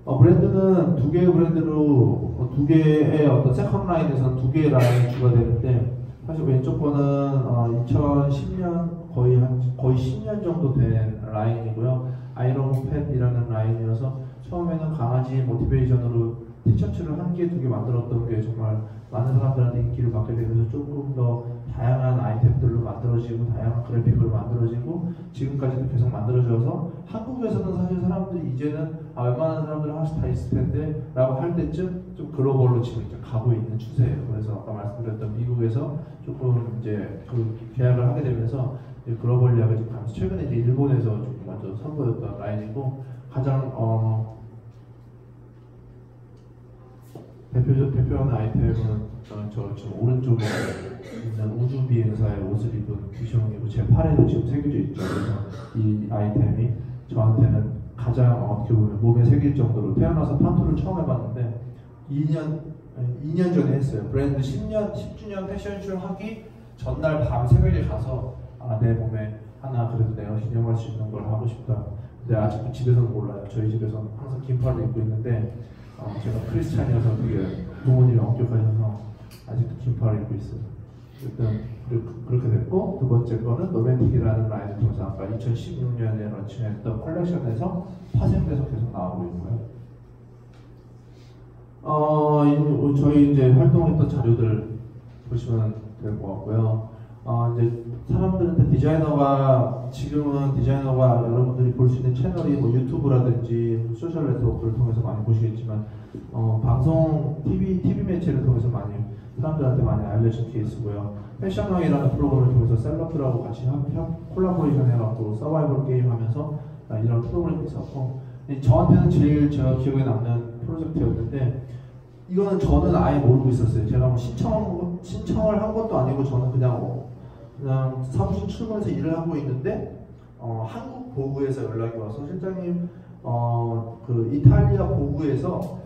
브랜드는 두 개의 브랜드로 두 개의 어떤 세컨 라인에서는 두 개의 라인이 추가되는데 사실 왼쪽 거는 2010년 거의 10년 정도 된 라인이고요. 아이러브 팻이라는 라인이어서 처음에는 강아지 모티베이션으로 티셔츠를 한 개, 두 개 만들었던 게 정말 많은 사람들한테 인기를 받게 되면서 조금 더 다양한 아이템들로 만들어지고 다양한 그래픽으로 만들어지고 지금까지도 계속 만들어져서 한국에서는 사실 사람들이 이제는 웬만한 사람들은 하나씩 다 있을 텐데 라고 할 때쯤 좀 글로벌로 지금 이제 가고 있는 추세예요. 그래서 아까 말씀드렸던 미국에서 조금 이제 그 계약을 하게 되면서 글로벌 계약을 좀 가면서 최근에 이제 일본에서 좀 먼저 선보였던 라인이고 가장 대표하는 아이템은 저 지금 오른쪽에 있는 우주 비행사의 옷을 입은 비숑이고 제 팔에도 지금 새겨져 있죠. 그래서 이 아이템이 저한테는 가장 어떻게 보면 몸에 새길 정도로 태어나서 타투를 처음 해봤는데 2년 전에 했어요. 브랜드 10주년 패션쇼 하기 전날 밤 새벽에 가서 내 몸에 하나 그래도 내가 기념할 수 있는 걸 하고 싶다. 근데 아직도 집에서는 몰라요. 저희 집에서는 항상 긴팔을 입고 있는데 제가 크리스찬이어서 되게 부모님이 엄격하셔서 아직도 긴팔을 입고 있어요. 일단 그렇게 됐고 두 번째 거는 로맨틱이라는 라인을 통해서 아까 2016년에 런칭했던 컬렉션에서 파생돼서 계속 나오고 있고요. 저희 이제 활동했던 자료들 보시면 될 것 같고요. 이제 사람들한테 지금은 디자이너가 여러분들이 볼 수 있는 채널이 뭐 유튜브라든지 소셜 네트워크를 통해서 많이 보시겠지만 방송, TV 매체를 통해서 많이 사람들한테 많이 알려진 케이스고요. 패션왕이라는 프로그램을 통해서 셀럽들하고 같이 콜라보레이션 해갖고 서바이벌 게임 하면서 이런 프로그램이 있었고 저한테는 제일 제가 기억에 남는 프로젝트였는데 이거는 저는 아예 모르고 있었어요. 제가 뭐 신청을 한 것도 아니고 저는 그냥 사무실 출근해서 일을 하고 있는데 한국 보구에서 연락이 와서 실장님 그 이탈리아 보구에서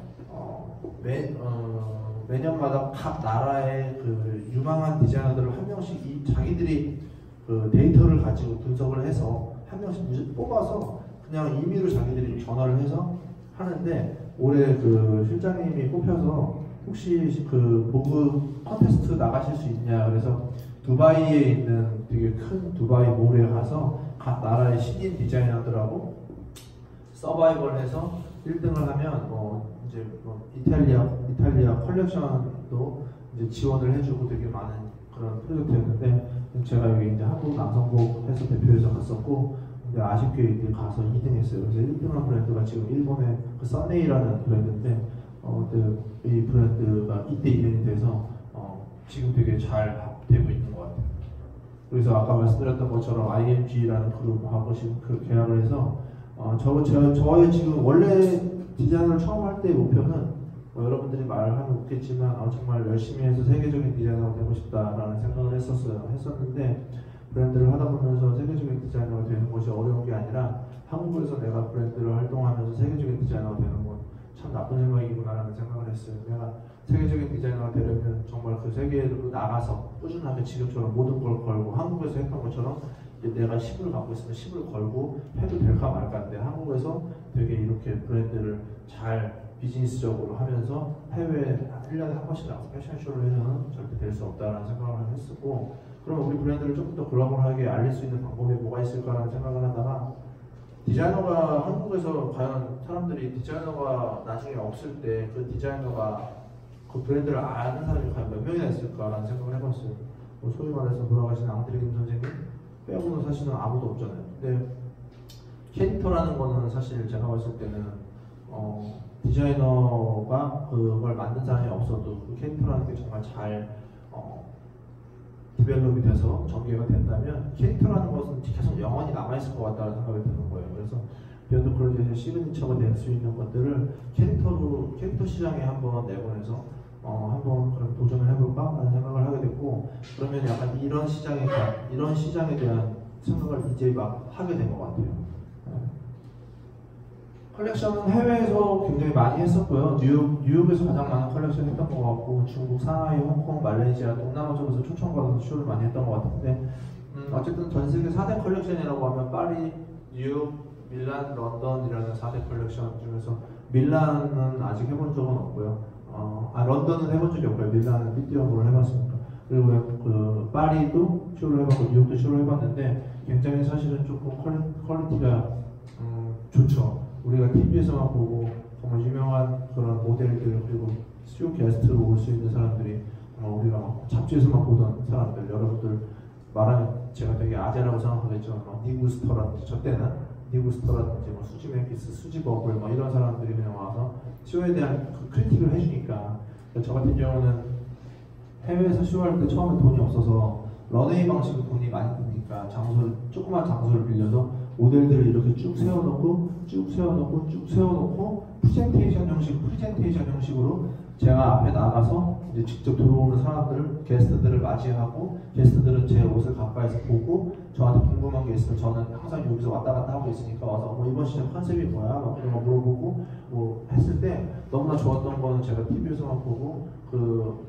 매년마다 각 나라의 그 유망한 디자이너들을 한 명씩 자기들이 그 데이터를 가지고 분석을 해서 한 명씩 뽑아서 그냥 임의로 자기들이 전화를 해서 하는데 올해 그 실장님이 뽑혀서 혹시 그 보그 컨테스트 나가실 수 있냐 그래서 두바이에 있는 되게 큰 두바이 몰에 가서 각 나라의 신인 디자이너들하고 서바이벌해서 1등을 하면 이제 이탈리아 컬렉션도 이제 지원을 해주고 되게 많은 그런 프로젝트였는데 제가 여기 이제 한국 남성복에서 대표해서 갔었고 근데 아쉽게 이제 가서 2등했어요. 그래서 1등한 브랜드가 지금 일본의 그 썬네이라는 브랜드인데 이 브랜드가 이때 이행이 돼서 지금 되게 잘 되고 있는 것 같아요. 그래서 아까 말씀드렸던 것처럼 IMG라는 그룹하고 지금 그 계약을 해서 저의 지금 원래 디자인을 처음 할 때의 목표는 여러분들이 말하면 웃겠지만 정말 열심히 해서 세계적인 디자이너가 되고 싶다라는 생각을 했었는데 브랜드를 하다 보면서 세계적인 디자이너가 되는 것이 어려운 게 아니라 한국에서 내가 브랜드를 활동하면서 세계적인 디자이너가 되는 건 참 나쁜 생각이구나라는 생각을 했어요. 내가 세계적인 디자이너가 되려면 정말 그 세계로 나가서 꾸준하게 지금처럼 모든 걸 걸고 한국에서 했던 것처럼 내가 10을 갖고 있으면 10을 걸고 해도 될까 말까인데 한국에서 되게 이렇게 브랜드를 잘 비즈니스적으로 하면서 해외에 1년에 한 번씩 나가서 패션쇼를 해서는 절대 될 수 없다라는 생각을 했었고, 그럼 우리 브랜드를 조금 더 글로벌하게 알릴 수 있는 방법이 뭐가 있을까라는 생각을 하다가, 디자이너가 한국에서 과연 사람들이 디자이너가 나중에 없을 때 그 디자이너가 그 브랜드를 아는 사람이 과연 몇 명이나 있을까라는 생각을 해봤어요. 뭐 소위 말해서 돌아가신 앙드레 김 선생님 빼고는 사실은 아무도 없잖아요. 근데 캐릭터라는 거는 사실 제가 봤을 때는 디자이너가 그걸 만든 사람이 없어도 그 캐릭터라는 게 정말 잘 디벨롭이 돼서 전개가 된다면 캐릭터라는 것은 계속 영원히 남아있을 것 같다는 생각이 드는 거예요. 그래서 비욘드 콜리지에서 시그니처가 될 수 있는 것들을 캐릭터 시장에 한번 내보내서 한번 그럼 도전을 해볼까 하는 생각을 하게 됐고, 그러면 약간 이런 시장에 대한 생각을 이제 막 하게 된 것 같아요. 컬렉션은 해외에서 굉장히 많이 했었고요. 뉴욕에서 가장 많은 컬렉션 했던 것 같고, 중국, 상하이, 홍콩, 말레이시아, 동남아 쪽에서 초청받아서 쇼를 많이 했던 것 같은데, 어쨌든 전 세계 4대 컬렉션이라고 하면 파리, 뉴욕, 밀란, 런던이라는 4대 컬렉션 중에서 밀란은 아직 해본 적은 없고요. 런던은 해본 적이 없고요. 밀란은 삐띠언으로 해봤습니다. 그리고 그 파리도 쇼를 해봤고 뉴욕도 쇼를 해봤는데 굉장히 사실은 조금 퀄리티가 좋죠. 우리가 TV에서만 보고 정말 유명한 그런 모델들, 그리고 쇼 게스트로 올 수 있는 사람들이 우리가 막 잡지에서만 보던 사람들, 여러분들 말하면 제가 되게 아재라고 생각하겠지만 니구스터라든지, 저 때는 니구스터라든지 수지 멤피스, 수지 버블 이런 사람들이 그냥 와서 쇼에 대한 그 크리틱을 해주니까, 저 같은 경우는 해외에서 쇼할 때 처음에 돈이 없어서 런웨이 방식으로 돈이 많이 드니까 조그만 장소를 빌려서 모델들을 이렇게 쭉 세워놓고 프레젠테이션 형식으로 제가 앞에 나가서 이제 직접 들어오는 사람들, 게스트들을 맞이하고, 게스트들은 제 옷을 가까이서 보고 저한테 궁금한 게 있으면 저는 항상 여기서 왔다 갔다 하고 있으니까 와서 이번 시즌 컨셉이 뭐야? 이런 거 물어보고 했을 때 너무나 좋았던 거는 제가 TV에서만 보고 그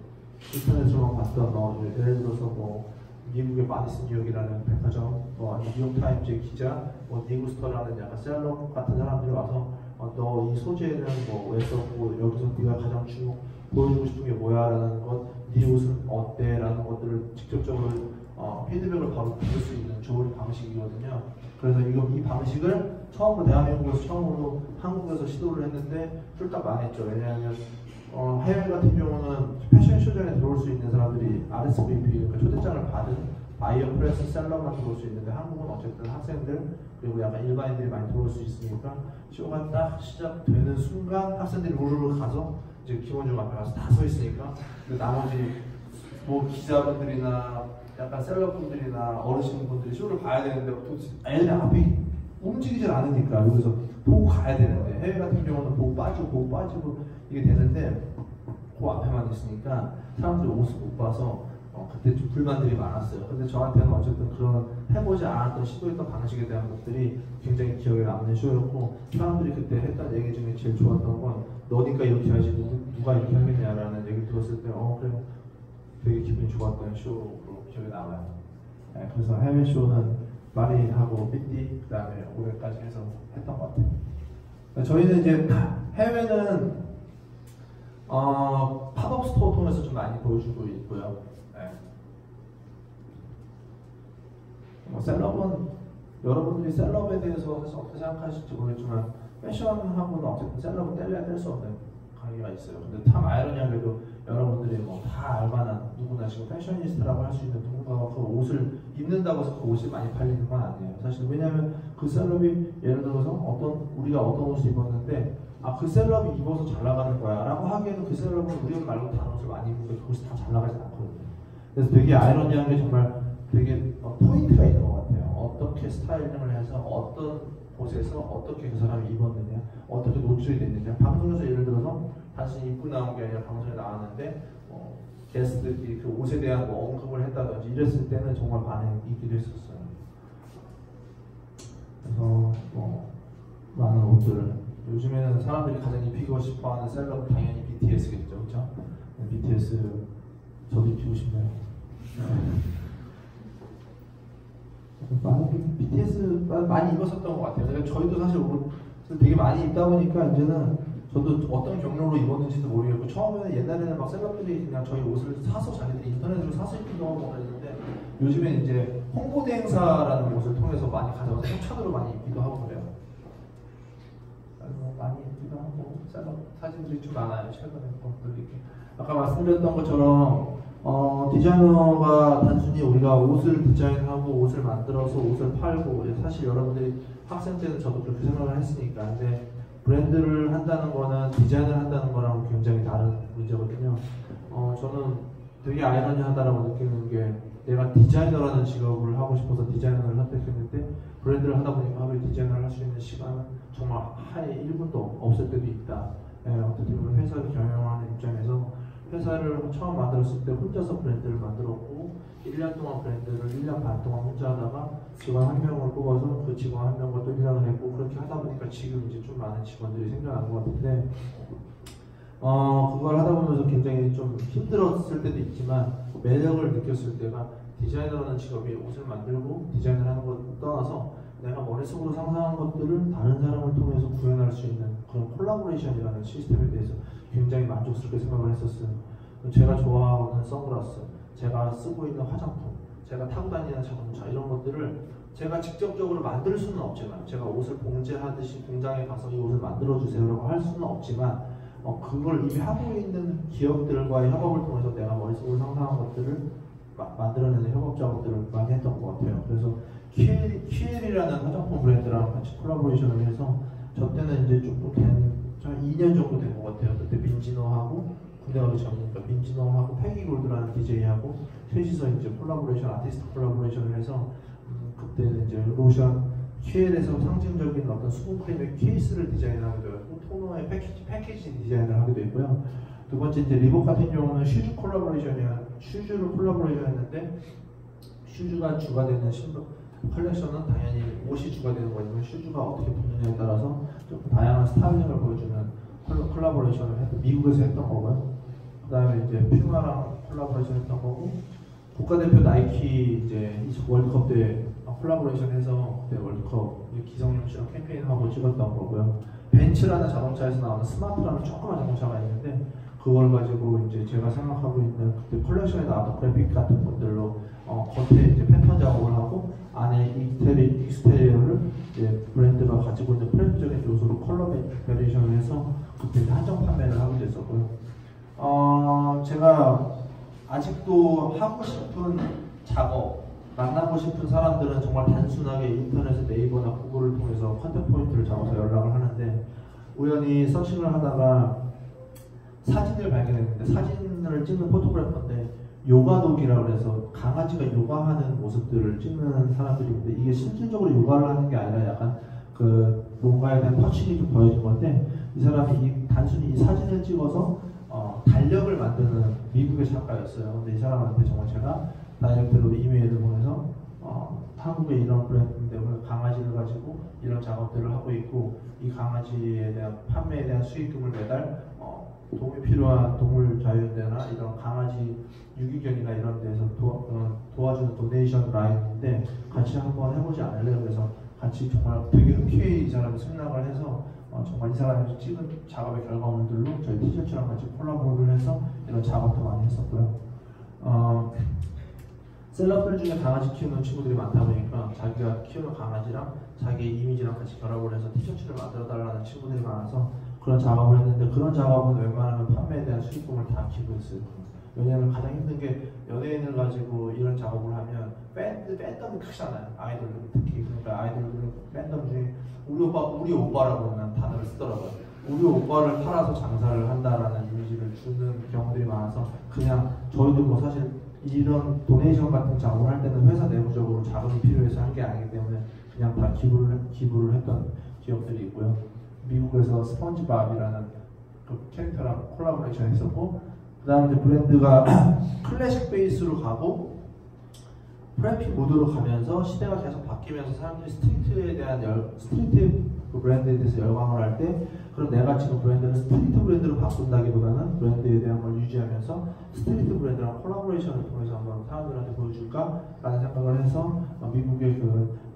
인터넷으로만 봤던 예를 들어서 미국의 마디슨 뉴욕이라는 백화점, 뉴욕타임즈의 기자, 니구스터라는 약간 셀럽 같은 사람들이 와서 너 이 소재는 왜 썼고 여기서 네가 가장 보여주고 싶은 게 뭐야? 라는 것, 네 옷은 어때? 라는 것들을 직접적으로 피드백을 바로 받을 수 있는 좋은 방식이거든요. 그래서 이 방식을 대한민국에서 처음으로 한국에서 시도를 했는데 쫄딱 망했죠. 왜냐하면 해외 같은 경우는 패션쇼장에 들어올 수 있는 사람들이 RSVP, 그러니까 초대장을 받은 바이어 프레스 셀러만 들어올 수 있는데, 한국은 어쨌든 학생들 그리고 약간 일반인들이 많이 들어올 수 있으니까 쇼가 딱 시작되는 순간 학생들이 우르르 가서 이제 김원중 앞에 가서 다 서 있으니까 나머지 기자분들이나 약간 셀러분들이나 어르신분들이 쇼를 봐야 되는데 애들이 앞이 움직이질 않으니까 여기서 보고 가야 되는데, 해외 같은 경우는 보고 빠지고 이게 되는데 그 앞에만 있으니까 사람들이 옷을 못 봐서 그때 좀 불만들이 많았어요. 근데 저한테는 어쨌든 그런 해보지 않았던 시도했던 방식에 대한 것들이 굉장히 기억에 남는 쇼였고, 사람들이 그때 했던 얘기 중에 제일 좋았던 건 너니까 이렇게 하지 누가 이렇게 하겠냐라는 얘기를 들었을 때 그래 되게 기분이 좋았던 쇼로 기억에 남아요. 네, 그래서 해외 쇼는 파리하고 삐띠 그다음에 올해까지 해서 했던 것 같아요. 저희는 이제 해외는 팝업 스토어 통해서 좀 많이 보여주고 있고요. 네. 셀럽은 여러분들이 셀럽에 대해서 어떻게 생각하실지 모르겠지만 패션하고는 어쨌든 셀럽은 뗄래야 뗄 수 없는 관계가 있어요. 근데 참 아이러니하게도 여러분들이 다 알만한 누구나 지금 패셔니스트라고 할 수 있는 누군가가 그 옷을 입는다고 해서 그 옷이 많이 팔리는 건 아니에요. 사실 왜냐하면 그 셀럽이 예를 들어서 우리가 어떤 옷을 입었는데 그 셀럽이 입어서 잘 나가는 거야 라고 하기에는 그 셀럽은 우리 옷 말고 다른 옷을 많이 입으면 그 옷이 다 잘 나가지 않거든요. 그래서 되게 아이러니한 게 정말 되게 포인트가 있는 것 같아요. 어떻게 스타일링을 해서 어떤 곳에서 어떻게 그 사람이 입었느냐, 어떻게 노출이 됐느냐. 방송에서 예를 들어서 단순히 입고 나온 게 아니라 방송에 나왔는데 게스트들이 그 옷에 대한 언급을 했다든지 이랬을 때는 정말 반응이 있기도 했었어요. 그래서 많은 옷들을 요즘에는 사람들이 가장 입히고 싶어하는 셀럽은 당연히 BTS겠죠, 그렇죠? BTS 저도 입히고 싶네요. BTS 많이 입었었던 것 같아요. 그러니까 저희도 사실 옷을 되게 많이 입다 보니까 이제는 저도 어떤 경로로 입었는지도 모르겠고, 처음에는 옛날에는 막 셀럽들이 그냥 저희 옷을 사서 자기들이 인터넷으로 사서 입기도 하고 그랬는데, 요즘엔 이제 홍보대 행사라는 곳을 통해서 많이 가져와서 협찬으로 많이 입기도 하고 그래요. 많이 입기도 하고 셀럽 사진들이 좀 많아요. 최근에 것들이. 아까 말씀드렸던 것처럼 디자이너가 단순히 우리가 옷을 디자인하고 옷을 만들어서 옷을 팔고, 사실 여러분들이 학생 때는 저도 그렇게 생각을 했으니까, 근데 브랜드를 한다는 거는 디자인을 한다는 거랑 굉장히 다른 문제거든요. 저는 되게 아이러니하다라고 느끼는 게, 내가 디자이너라는 직업을 하고 싶어서 디자이너를 선택했는데 브랜드를 하다 보니까 하루에 디자인을 할 수 있는 시간은 정말 하루에 1분도 없을 때도 있다. 어떻게 보면 회사를 경영하는 입장에서 회사를 처음 만들었을 때 혼자서 브랜드를 만들었고, 1년 동안 브랜드를 1년 반 동안 혼자 하다가 직원 한 명을 뽑아서 그 직원 한 명과 또 1년을 했고, 그렇게 하다 보니까 지금 이제 좀 많은 직원들이 생겨난 것 같은데, 그걸 하다 보면서 굉장히 좀 힘들었을 때도 있지만 매력을 느꼈을 때가, 디자이너라는 직업이 옷을 만들고 디자인을 하는 것 떠나서 내가 머릿속으로 상상한 것들을 다른 사람을 통해서 구현할 수 있는 그런 콜라보레이션이라는 시스템에 대해서 굉장히 만족스럽게 생각을 했었어요. 제가 좋아하는 선글라스, 제가 쓰고 있는 화장품, 제가 타고 다니는 자동차, 이런 것들을 제가 직접적으로 만들 수는 없지만, 제가 옷을 봉제하듯이 공장에 가서 이 옷을 만들어주세요라고 할 수는 없지만, 그걸 이미 하고 있는 기업들과의 협업을 통해서 내가 머릿속으로 상상한 것들을 만들어내는 협업 작업들을 많이 했던 것 같아요. 그래서 QL이라는 화장품 브랜드랑 같이 콜라보레이션을 해서, 저 때는 이제 조금 한 2년 정도 된 것 같아요. 그때 민진호하고, 군대 가기 전이니까 민진호하고 패기골드라는 DJ하고 셋이서 이제 콜라보레이션, 아티스트 콜라보레이션을 해서, 그때는 이제 로션 QL에서 상징적인 어떤 수분크림의 케이스를 디자인하게 되었고, 토너의 패키지 디자인을 하게 되고요. 두 번째 이제 리복 같은 경우는 슈즈 슈즈를 콜라보레이션했는데, 슈즈가 주가 되는 신발 컬렉션은 당연히 옷이 주가 되는 거지만, 슈즈가 어떻게 붙느냐에 따라서 좀 다양한 스타일링을 보여주는 콜라보레이션을 미국에서 했던 거고요. 그 다음에 이제 퓨마랑 콜라보레이션 했던 거고, 국가대표 나이키 이제 월드컵 때 콜라보레이션해서 그때 월드컵 기성용 씨랑 캠페인하고 찍었던 거고요. 벤츠라는 자동차에서 나오는 스마트라는 조그만 자동차가 있는데, 그걸 가지고 이제 제가 생각하고 있는 그때 컬렉션에 나왔던 그래픽 같은 것들로 겉에 이제 패턴 작업을 하고, 안에 익스테리어를 이제 브랜드가 가지고 있는 프레임적인 요소로 컬러 베리에이션을 해서 그때 한정 판매를 하게 됐었고요. 제가 아직도 하고 싶은 작업, 만나고 싶은 사람들은 정말 단순하게 인터넷에 네이버나 구글을 통해서 컨택 포인트를 잡아서 연락을 하는데, 우연히 서칭을 하다가 사진을 발견했는데, 사진을 찍는 포토그래퍼인데 요가독이라고 해서 강아지가 요가하는 모습들을 찍는 사람들이 있는데, 이게 실질적으로 요가를 하는 게 아니라 약간 그 뭔가에 대한 터치가 좀 더해진 건데, 이 사람이 단순히 이 사진을 찍어서 달력을 만드는 미국의 작가였어요. 근데 이 사람한테 정말 제가 다이렉트로 이메일을 보내서 한국에 이런 브랜드인데 강아지를 가지고 이런 작업들을 하고 있고, 이 강아지에 대한 판매에 대한 수익금을 매달 도움이 필요한 동물자유연대나 이런 강아지 유기견이나 이런 데서 도와주는 도네이션 라인인데 같이 한번 해보지 않을래요? 그래서 같이 정말 되게 흔쾌히 이 사람이 승낙을 해서 정말 이 사람이 찍은 작업의 결과물들로 저희 티셔츠랑 같이 콜라보를 해서 이런 작업도 많이 했었고요. 셀럽들 중에 강아지 키우는 친구들이 많다 보니까 자기가 키우는 강아지랑 자기의 이미지랑 같이 결합을 해서 티셔츠를 만들어 달라는 친구들이 많아서 그런 작업을 했는데, 그런 작업은 웬만하면 판매에 대한 수익금을 다 기부했어요. 왜냐하면 가장 힘든 게, 연예인을 가지고 이런 작업을 하면 팬덤이 크잖아요. 아이돌들 특히. 그러니까 아이돌들 팬덤 중에 우리 오빠라고 하는 단어를 쓰더라고요. 우리 오빠를 팔아서 장사를 한다라는 이미지를 주는 경우들이 많아서, 그냥 저희도 뭐 사실 이런 도네이션 같은 작업을 할 때는 회사 내부적으로 자금이 필요해서 한 게 아니기 때문에 그냥 다 기부를 했던 기업들이 있고요. 미국에서 스펀지밥이라는 그 캐릭터랑 콜라보레이션 했었고, 그 다음에 브랜드가 클래식 베이스로 가고 프레피 모드로 가면서 시대가 계속 바뀌면서 사람들이 스트리트 그 브랜드에 대해서 열광을 할 때, 그럼 내가 지금 브랜드를 스트리트 브랜드로 바꾼다기보다는 브랜드에 대한 걸 유지하면서 스트리트 브랜드랑 콜라보레이션을 통해서 한번 사람들한테 보여줄까라는 생각을 해서 미국의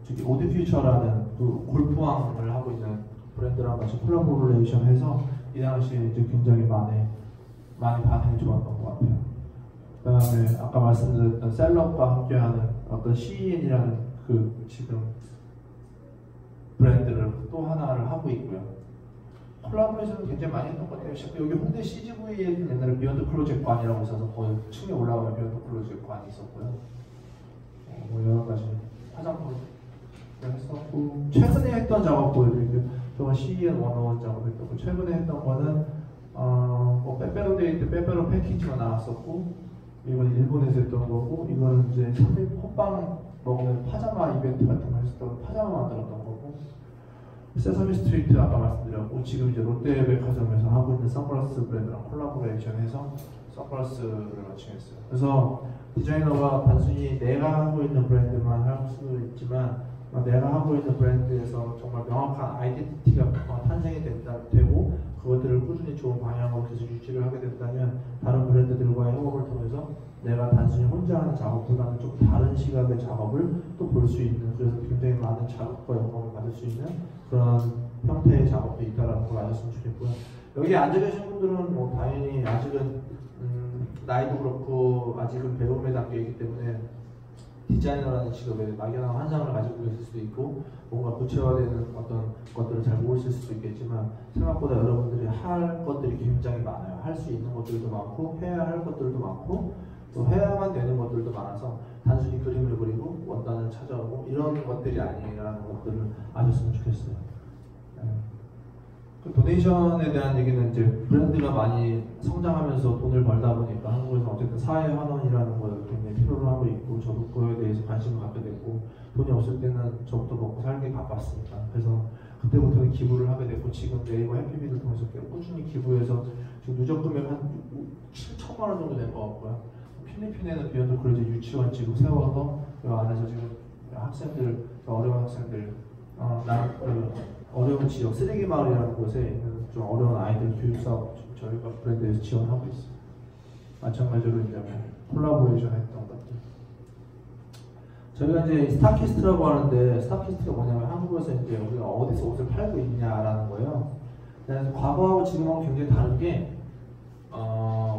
저기 오드퓨처라는 그 골프왕을 하고 있는 브랜드랑 같이 콜라보레이션해서 이 당시에 이제 굉장히 많이 반응이 좋았던 것 같아요. 그다음에 아까 말씀드렸던 셀럽과 함께하는 어떤 CEN이라는 그 지금 브랜드를 또 하나를 하고 있고요. 콜라보레이션은 굉장히 많이 했던 것 같아요. 여기 홍대 CGV에 옛날에 비욘드 클로젯관이라고 있어서 거의 층에 올라가면 비욘드 클로젯관이 있었고요. 뭐 여러 가지 화장품을 했었고, 최근에 했던 작업 보여드릴게요. 저건 CEN 101 작업했고, 최근에 했던 거는 뭐 빼빼로데이 때 빼빼로 패키지가 나왔었고, 이건 일본에서 했던 거고, 이거는 이제 호빵 먹는 파자마 이벤트 같은 거 했었던 파자마 만들었던 거고, 세서미 스트리트 아까 말씀드렸고, 지금 이제 롯데백화점에서 하고 있는 선글라스 브랜드랑 콜라보레이션해서 선글라스를 런칭했어요. 그래서 디자이너가 단순히 내가 하고 있는 브랜드만 할 수 있지만 내가 하고 있는 브랜드에서 정말 명확한 아이덴티티가 탄생이 되고 그것들을 꾸준히 좋은 방향으로 계속 유지를 하게 된다면 다른 브랜드들과의 협업을 통해서 내가 단순히 혼자 하는 작업보다는 좀 다른 시각의 작업을 또 볼 수 있는, 그래서 굉장히 많은 자극과 영감을 받을 수 있는 그런 형태의 작업도 있다라는 걸 아셨으면 좋겠고요. 여기 앉아 계신 분들은 뭐 당연히 아직은 나이도 그렇고 아직은 배움의 단계이기 때문에 디자이너라는 직업에 막연한 환상을 가지고 계실 수도 있고 뭔가 구체화되는 어떤 것들을 잘 모르실 수도 있겠지만 생각보다 여러분들이 할 것들이 굉장히 많아요. 할 수 있는 것들도 많고 해야 할 것들도 많고 또 해야만 되는 것들도 많아서 단순히 그림을 그리고 원단을 찾아오고 이런 것들이 아니라는 것들을 아셨으면 좋겠어요. 그 도네이션에 대한 얘기는 이제 브랜드가 많이 성장하면서 돈을 벌다 보니까 한국에서 어쨌든 사회 환원이라는 걸 굉장히 필요로 하고 있고 저도 그거에 대해서 관심을 갖게 됐고 돈이 없을 때는 저부터 먹고 살기 바빴으니까 그래서 그때부터는 기부를 하게 됐고 지금 네이버 해피비를 통해서 꾸준히 기부해서 지금 누적 금액 한 7천만 원 정도 된 것 같고요. 필리핀에는 비욘드 클로젯 유치원 지금 세워서 그 안에서 지금 학생들 어려운 학생들 어려운 지역 쓰레기 마을이라는 곳에 있는 좀 어려운 아이들 교육 사업 저희가 브랜드에서 지원하고 있어요. 마찬가지로 이제 콜라보레이션 했던 것들. 저희가 이제 스타키스트라고 하는데 스타키스트가 뭐냐면 한국에서 이제 우리가 어디서 옷을 팔고 있냐라는 거예요. 그래서 과거하고 지금하고 굉장히 다른 게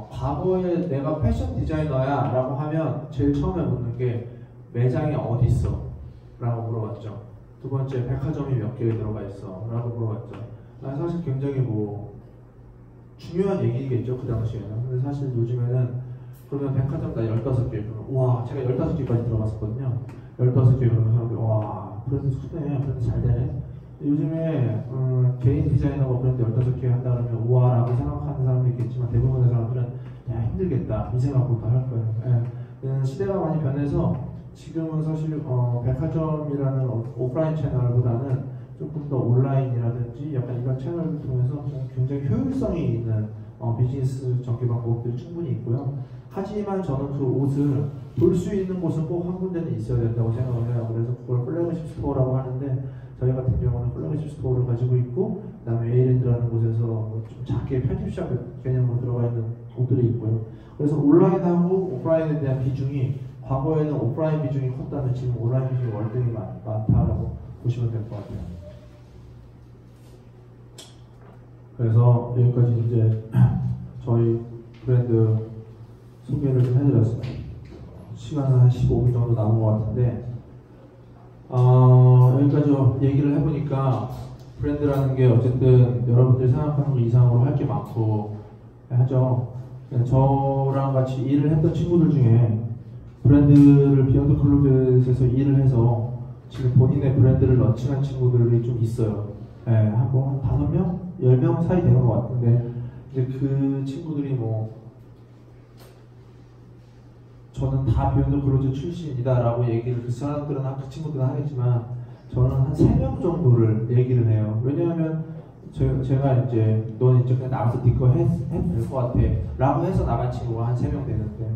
과거에 내가 패션 디자이너야 라고 하면 제일 처음에 묻는 게 매장이 어디 있어? 라고 물어봤죠. 두 번째, 백화점이 몇 개에 들어가 있어? 라고 물어봤죠. 사실 굉장히 뭐 중요한 얘기겠죠, 그 당시에는. 근데 사실 요즘에는 그러면 백화점 나 15개 그러면 와, 제가 15개까지 들어갔었거든요. 15개 그러면 사람들이 와, 브랜드 크네, 브랜드 잘 되네. 요즘에 개인 디자이너가 브랜드 15개 한다 그러면 우와라고 생각하는 사람도 있겠지만 대부분의 사람들은 야, 힘들겠다 이 생각부터 할 거예요. 예. 시대가 많이 변해서 지금은 사실 백화점이라는 오프라인 채널보다는 조금 더 온라인이라든지 약간 이런 채널을 통해서 굉장히 효율성이 있는 비즈니스 전개 방법들이 충분히 있고요. 하지만 저는 그 옷을 볼 수 있는 곳은 꼭 한 군데는 있어야 된다고 생각을 해요. 그래서 그걸 플래그십 스토어라고 하는데 저희 같은 경우는 플래그십 스토어를 가지고 있고 그 다음에 에이랜드라는 곳에서 좀 작게 편집샵 개념으로 들어가 있는 옷들이 있고요. 그래서 온라인하고 오프라인에 대한 비중이 과거에는 오프라인 비중이 컸다면 지금 온라인 비중이 월등히 많다라고 보시면 될 것 같아요. 그래서 여기까지 이제 저희 브랜드 소개를 좀 해드렸습니다. 시간은 한 15분 정도 남은 것 같은데 여기까지 얘기를 해보니까 브랜드라는 게 어쨌든 여러분들이 생각하는 것 이상으로 할 게 많고 하죠. 저랑 같이 일을 했던 친구들 중에 브랜드를 비욘드 클로젯에서 일을 해서 지금 본인의 브랜드를 런칭한 친구들이 좀 있어요. 한 5명? 10명 사이 되는 것 같은데 이제 그 친구들이 뭐 저는 다 비욘드 클로젯 출신이다 라고 얘기를 그 사람들은 그 친구들은 하겠지만 저는 한 3명 정도를 얘기를 해요. 왜냐하면 제가 이제 넌 이제 그냥 나가서 네 거 해도 될 것 같아 라고 해서 나간 친구가 한 3명 되는데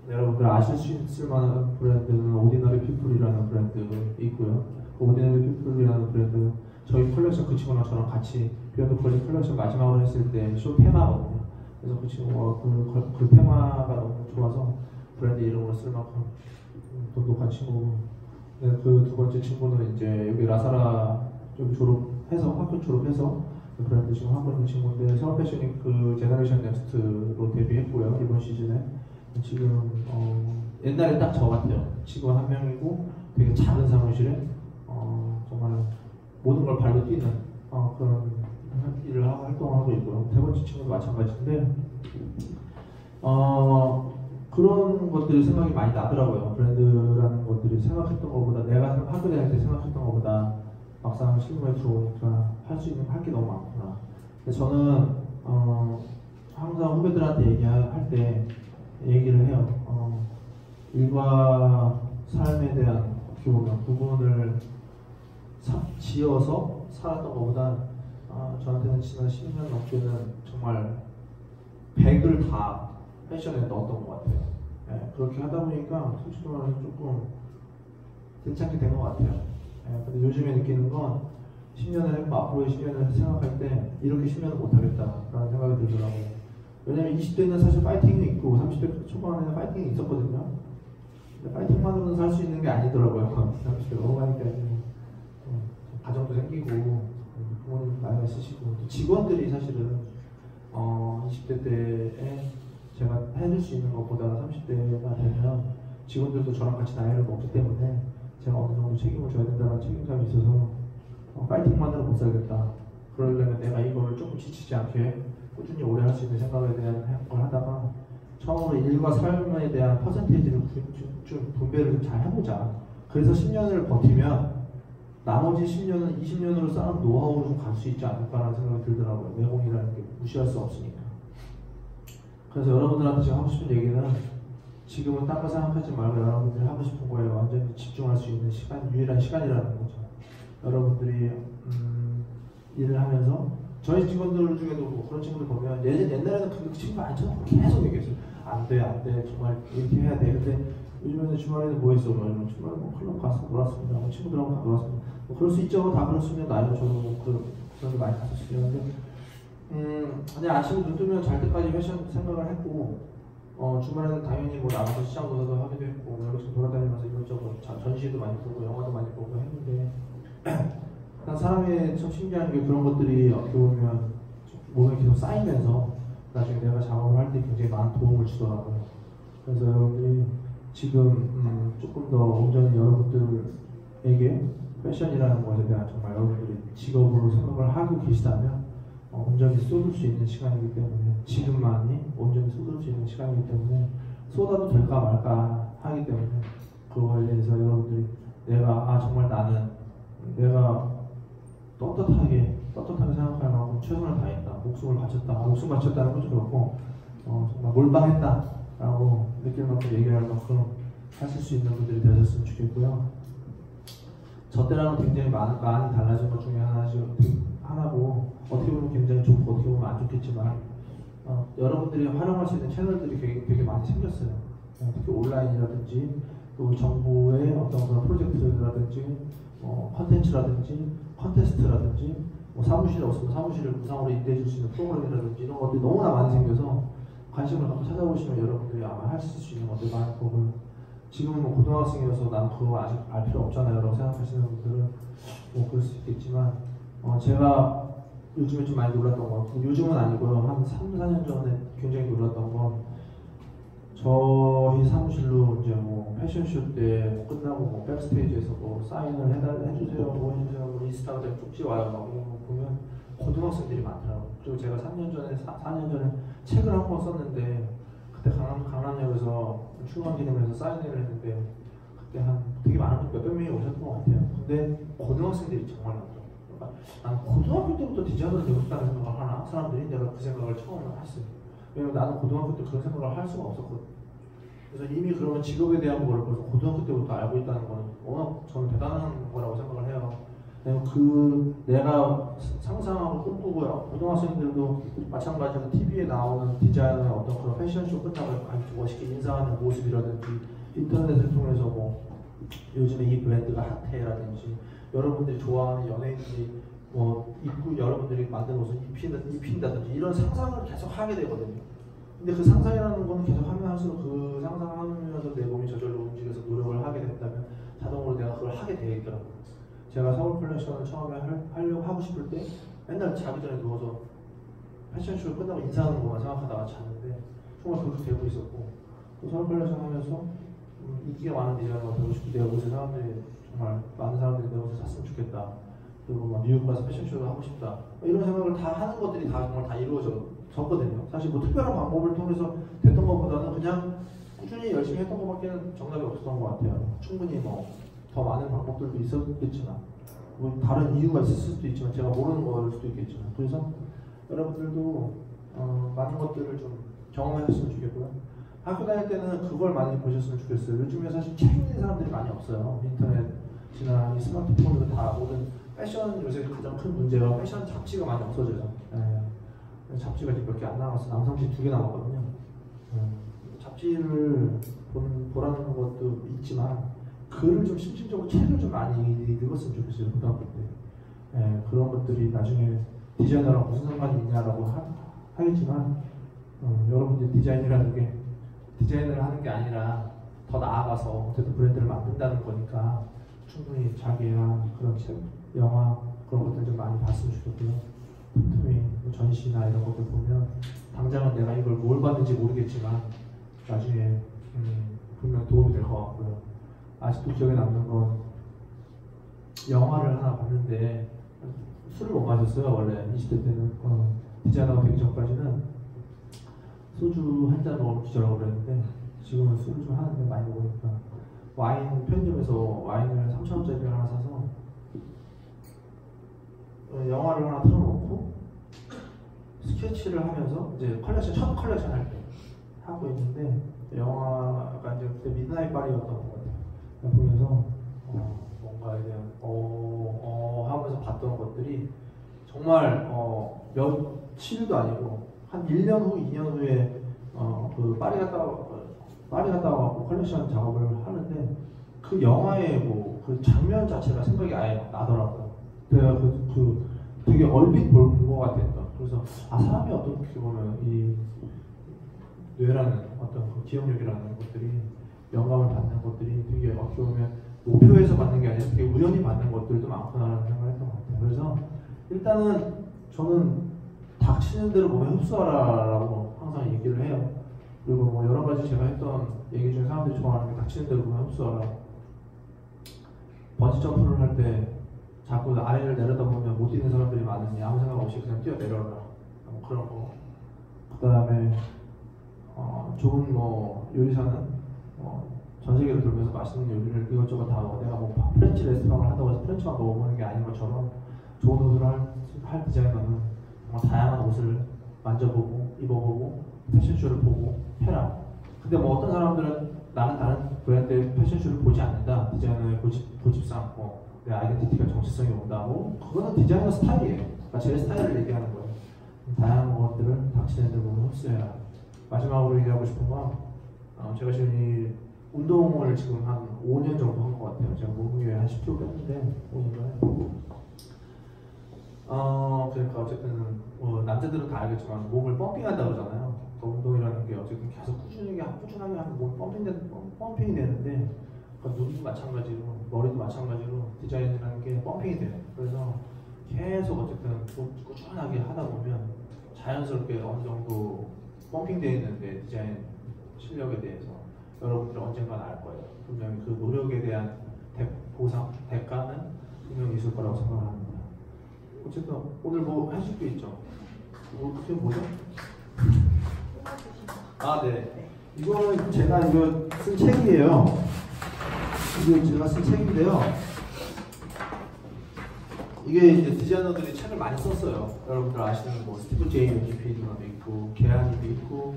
여러분들 아실 수 있을 만한 브랜드는 오디너리 피플이라는 브랜드 있고요. 그 오디너리 피플이라는 브랜드 저희 컬렉션 그 친구랑 저랑 같이 비욘드 퀄리티 컬렉션 마지막으로 했을 때 쇼 테마거든요. 그래서 그 친구가 그 테마가 너무 좋아서 브랜드 이름으로 쓸 만큼 똑똑한 친구고, 네, 그 두 번째 친구는 이제 여기 라사라 좀 졸업해서 학교 졸업해서 브랜드 지금 하고 있는 친구인데 서울 패션위크 제너레이션 넥스트로 데뷔했고요. 이번 시즌에 지금 옛날에 딱 저 같아요. 직원 한 명이고 되게 작은 사무실에 정말 모든 걸 발로 뛰는 그런 일을 하고 활동을 하고 있고요. 세 번째 친구도 마찬가지인데 그런 것들이 생각이 많이 나더라고요. 브랜드라는 것들이 생각했던 것보다 내가 학교 다닐 때 생각했던 것보다 막상 실무에 들어오니까 할 수 있는 할 게 너무 많구나. 근데 저는 항상 후배들한테 얘기할 때 얘기를 해요. 일과 삶에 대한 어떻게 보면 구분을 지어서 살았던 것보다 저한테는 지난 10년 넘게는 정말 100을 다 패션에 넣었던 것 같아요. 네, 그렇게 하다 보니까 솔직히 말해서 조금 괜찮게 된 것 같아요. 네, 근데 요즘에 느끼는 건 10년을 했고 앞으로의 10년을 생각할 때 이렇게 10년은 못하겠다라는 생각이 들더라고요. 왜냐면 20대는 사실 파이팅이 있고 30대 초반에는 파이팅이 있었거든요. 근데 파이팅만으로는 살 수 있는 게 아니더라고요. 30대 넘어가니까 가정도 생기고 부모님 나이가 있으시고 또 직원들이 사실은 20대 때에 제가 해줄 수 있는 것보다 30대가 되면 직원들도 저랑 같이 나이를 먹기 때문에 제가 어느 정도 책임을 져야 된다는 책임감이 있어서 파이팅만으로 못 살겠다. 그러려면 내가 이거를 조금 지치지 않게 꾸준히 오래 할 수 있는 생각에 대한 걸 하다가 처음으로 일과 삶에 대한 퍼센테이지를 좀 분배를 잘 해보자. 그래서 10년을 버티면 나머지 10년은 20년으로 쌓은 노하우로 좀 갈 수 있지 않을까라는 생각이 들더라고요. 내공이라는 게 무시할 수 없으니까. 그래서 여러분들한테 제가 하고 싶은 얘기는 지금은 딴 거 생각하지 말고 여러분들이 하고 싶은 거에 완전히 집중할 수 있는 시간, 유일한 시간이라는 거죠. 여러분들이 일을 하면서 저희 직원들 중에도 뭐 그런 친구들 보면 옛날에는 그 친구 많죠. 계속 얘기했어요. 안 돼, 정말 이렇게 해야 돼. 근데 요즘에는 주말에는 뭐 했어? 주말에 뭐 클럽 가서 놀았습니다. 뭐 친구들하고 놀았습니다. 뭐 그럴 수 있죠. 다 그럴 수 있는 나이도 저도 뭐 그런 게 많이 갔었어요. 근데 그냥 아침에 눈 뜨면 잘 때까지 패션 생각을 했고 주말에는 당연히 뭐 나가서 시장 조사도 하기도 했고 여기서 돌아다니면서 이것저것 전시도 많이 보고 영화도 많이 보고 했는데 사람이 참 신기한 게 그런 것들이 어떻게 보면 몸에 계속 쌓이면서 나중에 내가 작업을 할 때 굉장히 많은 도움을 주더라고요. 그래서 여러분들이 지금 조금 더 온전히 여러분들에게 패션이라는 것에 대한 정말 여러분들이 직업으로 생각을 하고 계시다면 온전히 쏟을 수 있는 시간이기 때문에 지금만이 온전히 쏟을 수 있는 시간이기 때문에 쏟아도 될까 말까 하기 때문에 그거에 대해서 여러분들이 내가 정말 나는 내가 떳떳하게 생각할 만큼 최선을 다했다. 목숨을 바쳤다. 목숨 바쳤다는 것도 그렇고 정말 몰빵했다라고 느낄 만큼 얘기할 만큼 하실 수 있는 분들이 되셨으면 좋겠고요. 저 때랑은 굉장히 많이 달라진 것 중에 하나고 어떻게 보면 굉장히 좋고 어떻게 보면 안 좋겠지만 여러분들이 활용할 수 있는 채널들이 되게 많이 생겼어요. 특히 온라인이라든지 또 정부의 어떤 그런 프로젝트라든지 컨텐츠라든지 컨테스트라든지 뭐 사무실에 없으면 사무실을 무상으로 임대해 줄 수 있는 프로그램이라든지 이런 것들이 너무나 많이 생겨서 관심을 갖고 찾아보시면 여러분들이 아마 하실 수 있는 것들 많을 거고요. 지금은 뭐 고등학생이어서 난 그거 아직 알 필요 없잖아요 라고 생각하시는 분들은 뭐 그럴 수 있겠지만 제가 요즘에 좀 많이 놀랐던 건 요즘은 아니고요. 한 3, 4년 전에 굉장히 놀랐던 건 저희 사무실로 이제 뭐 패션쇼 때 끝나고 뭐 백스테이지에서 뭐 사인을 해주세요, 뭐 해주세요, 뭐 인스타그램 쪽지 와요, 막 보면 고등학생들이 많더라고요. 그리고 제가 4년 전에 책을 한 권 썼는데 그때 강남역에서 출간 기념회에서 사인회를 했는데 그때 한 되게 많은 몇백 명이 오셨던 것 같아요. 근데 고등학생들이 정말 많더라고요. 그러니까 난 고등학교 때부터 디자인을 배우고 싶다는 생각을 하나? 사람들이 내가 그 생각을 처음 했어요. 왜냐면 나는 고등학교 때 그런 생각을 할 수가 없었거든. 그래서 이미 그러면 직업에 대한 거를 벌써 고등학교 때부터 알고 있다는 거는 워낙 저는 대단한 거라고 생각을 해요. 내가 상상하고 꿈꾸고요. 고등학생들도 마찬가지로 TV에 나오는 디자이너의 어떤 그런 패션쇼 끝나고 아주 멋있게 인사하는 모습이라든지 인터넷을 통해서 뭐 요즘에 이 브랜드가 핫해라든지 여러분들이 좋아하는 연예인들이 뭐 입고 여러분들이 만든 옷을 입힌다든지 이런 상상을 계속 하게 되거든요. 근데 그 상상이라는 거는 계속 하면 할수록 그 상상하면서 내 몸이 저절로 움직여서 노력을 하게 된다면 자동으로 내가 그걸 하게 되겠더라고요. 제가 서울 컬렉션을 처음에 하려고 하고 싶을 때 맨날 자기 전에 누워서 패션쇼를 끝나고 인사하는 것만 생각하다가 잤는데 정말 그렇게 되고 있었고, 또 서울 컬렉션 하면서 인기가 많은 디자이너가 되고 싶고, 내 옷을 사람들이 정말 많은 사람들이 내 옷을 샀으면 좋겠다, 그리고 막 미국 가서 패션쇼를 하고 싶다, 이런 생각을 다 하는 것들이 다 정말 다 이루어졌거든요. 사실 뭐 특별한 방법을 통해서 됐던 것보다는 그냥 꾸준히 열심히 했던 것밖에 정답이 없었던 것 같아요. 충분히 뭐 더 많은 방법들도 있었겠지만, 뭐 다른 이유가 있을 수도 있지만 제가 모르는 거일 수도 있겠지만, 그래서 여러분들도 많은 것들을 좀 경험하셨으면 좋겠고요. 학교 다닐 때는 그걸 많이 보셨으면 좋겠어요. 요즘에 사실 책 읽는 사람들이 많이 없어요. 인터넷이나 이 스마트폰으로 다 모든 패션, 요새 가장 큰 문제가 패션 잡지가 많이 없어져요. 네. 잡지가 지금 몇 개 안 나왔어. 남성지 2개 남았거든요. 잡지를 보라는 것도 있지만 글을 좀 심층적으로 책을 좀 많이 읽었으면 좋겠어요. 고등학교 때. 네, 그런 것들이 나중에 디자이너랑 무슨 상관이 있냐라고 하겠지만 여러분들 디자인이라는 게 디자인을 하는 게 아니라 더 나아가서 어쨌든 브랜드를 만든다는 거니까 충분히 자기랑 그런 책, 영화 그런 것들 좀 많이 봤으면 좋겠고요. 틈틈이 전시나 이런 것들 보면 당장은 내가 이걸 뭘 봤는지 모르겠지만 나중에 분명 도움이 될 것 같고요. 아직도 기억에 남는 건 영화를 하나 봤는데 술을 못 마셨어요. 원래 20대 때는 디자이너가 되기 전까지는 소주 한 잔 먹으면 기절하고 그랬는데 지금은 술을 좀 하는데 많이 먹으니까 와인 편의점에서 와인을 3,000원짜리를 하나 사서 영화를 하나 틀어놓고 스케치를 하면서 이제 첫 컬렉션 할 때 하고 있는데 영화가 이제 그때 미드나잇 파리였던 것 같아요. 보면서 뭔가에 대한 하면서 봤던 것들이 정말 며칠도 아니고 한 1년 후, 2년 후에 그 파리 갔다 와서 컬렉션 작업을 하는데 그 영화의 그 장면 자체가 생각이 아예 나더라고요. 내가 되게 얼핏 본 것 같았던. 그래서 사람이 어떻게 보면 이 뇌라는 어떤 그 기억력이라는 것들이 영감을 받는 것들이 되게 어떻게 보면 목표에서 받는 게 아니라 되게 우연히 받는 것들도 많구나라는 생각을 했던 것 같아요. 그래서 일단은 저는 닥치는 대로 몸에 흡수하라라고 항상 얘기를 해요. 그리고 뭐 여러 가지 제가 했던 얘기 중에 사람들이 좋아하는 게 닥치는 대로 몸에 흡수하라. 번지 점프를 할 때 자꾸 아래를 내려다보면 못 뛰는 사람들이 많으니 아무 생각 없이 그냥 뛰어내려라. 뭐 그런 거. 그 다음에 좋은 요리사는 전 세계를 돌면서 맛있는 요리를 이것저것 다 내가 뭐 프렌치 레스토랑을 한다고 해서 프렌치만 먹어보는 게 아닌 것처럼 좋은 옷을 할 디자이너는 정말 다양한 옷을 만져보고 입어보고 패션쇼를 보고 해라. 근데 뭐 어떤 사람들은 나는 다른 브랜드의 패션쇼를 보지 않는다. 디자이너의 고집상 내 아이덴티티가 정체성이 온다. 그거는 디자이너 스타일이에요. 그러니까 제 스타일을 얘기하는 거예요. 다양한 것들을 닥치는 대로 보면 흡수해라. 마지막으로 얘기하고 싶은 건 제가 지금 이 운동을 지금 한 5년 정도 한 것 같아요. 제가 몸무게 한 10kg 뺐는데 5년 전에. 그러니까 어쨌든 남자들은 다 알겠지만 몸을 펌핑한다 그러잖아요. 그러니까 운동이라는 게 어쨌든 계속 꾸준하게 하면 몸이 펌핑이 되는데 그러니까 눈도 마찬가지로 머리도 마찬가지로 디자인이라는 게 펌핑이 돼요. 그래서 계속 어쨌든 꾸준하게 하다 보면 자연스럽게 어느 정도 펌핑되어 있는데 디자인 실력에 대해서 여러분들이 언젠가 알 거예요. 분명히 그 노력에 대한 대가는 분명히 있을 거라고 생각을 합니다. 어쨌든 오늘 뭐 하실 게 있죠? 그게 뭐죠? 네. 이거는 제가 쓴 책이에요. 이거 제가 쓴 책인데요. 이게 이제 디자이너들이 책을 많이 썼어요. 여러분들 아시는 뭐 스티브 제이 연주피디도 있고 계한이도 있고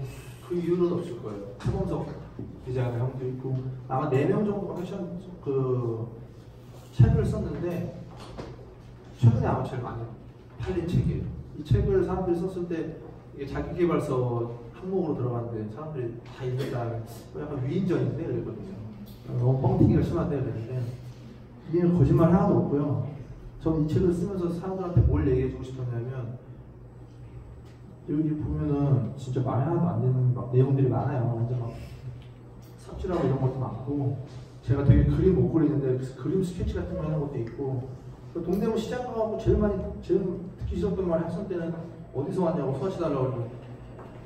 그 이유는 없을 거예요. 최범석 디자이너 형도 있고 아마 4명 정도가 패션 책을 썼는데 최근에 아마 제일 많이 팔린 책이에요. 이 책을 사람들이 썼을 때 이게 자기계발서 항목으로 들어갔는데 사람들이 다 읽는 다음에 약간 위인전인데 그랬거든요. 너무 뻥튀기가 심한데 그랬는데 이게 거짓말 하나도 없고요. 저는 이 책을 쓰면서 사람들한테 뭘 얘기해주고 싶었냐면 여기 보면은 진짜 말이 하나도 안 되는 막 내용들이 많아요. 완전 막 삽질하고 이런 것도 많고 제가 되게 그림 못 그리는데 그림 스케치 같은 거 하는 것도 있고 동대문 시장 가고 제일 듣기 싫었던 말이 학생 때는 어디서 왔냐고 수화시달라고 그러고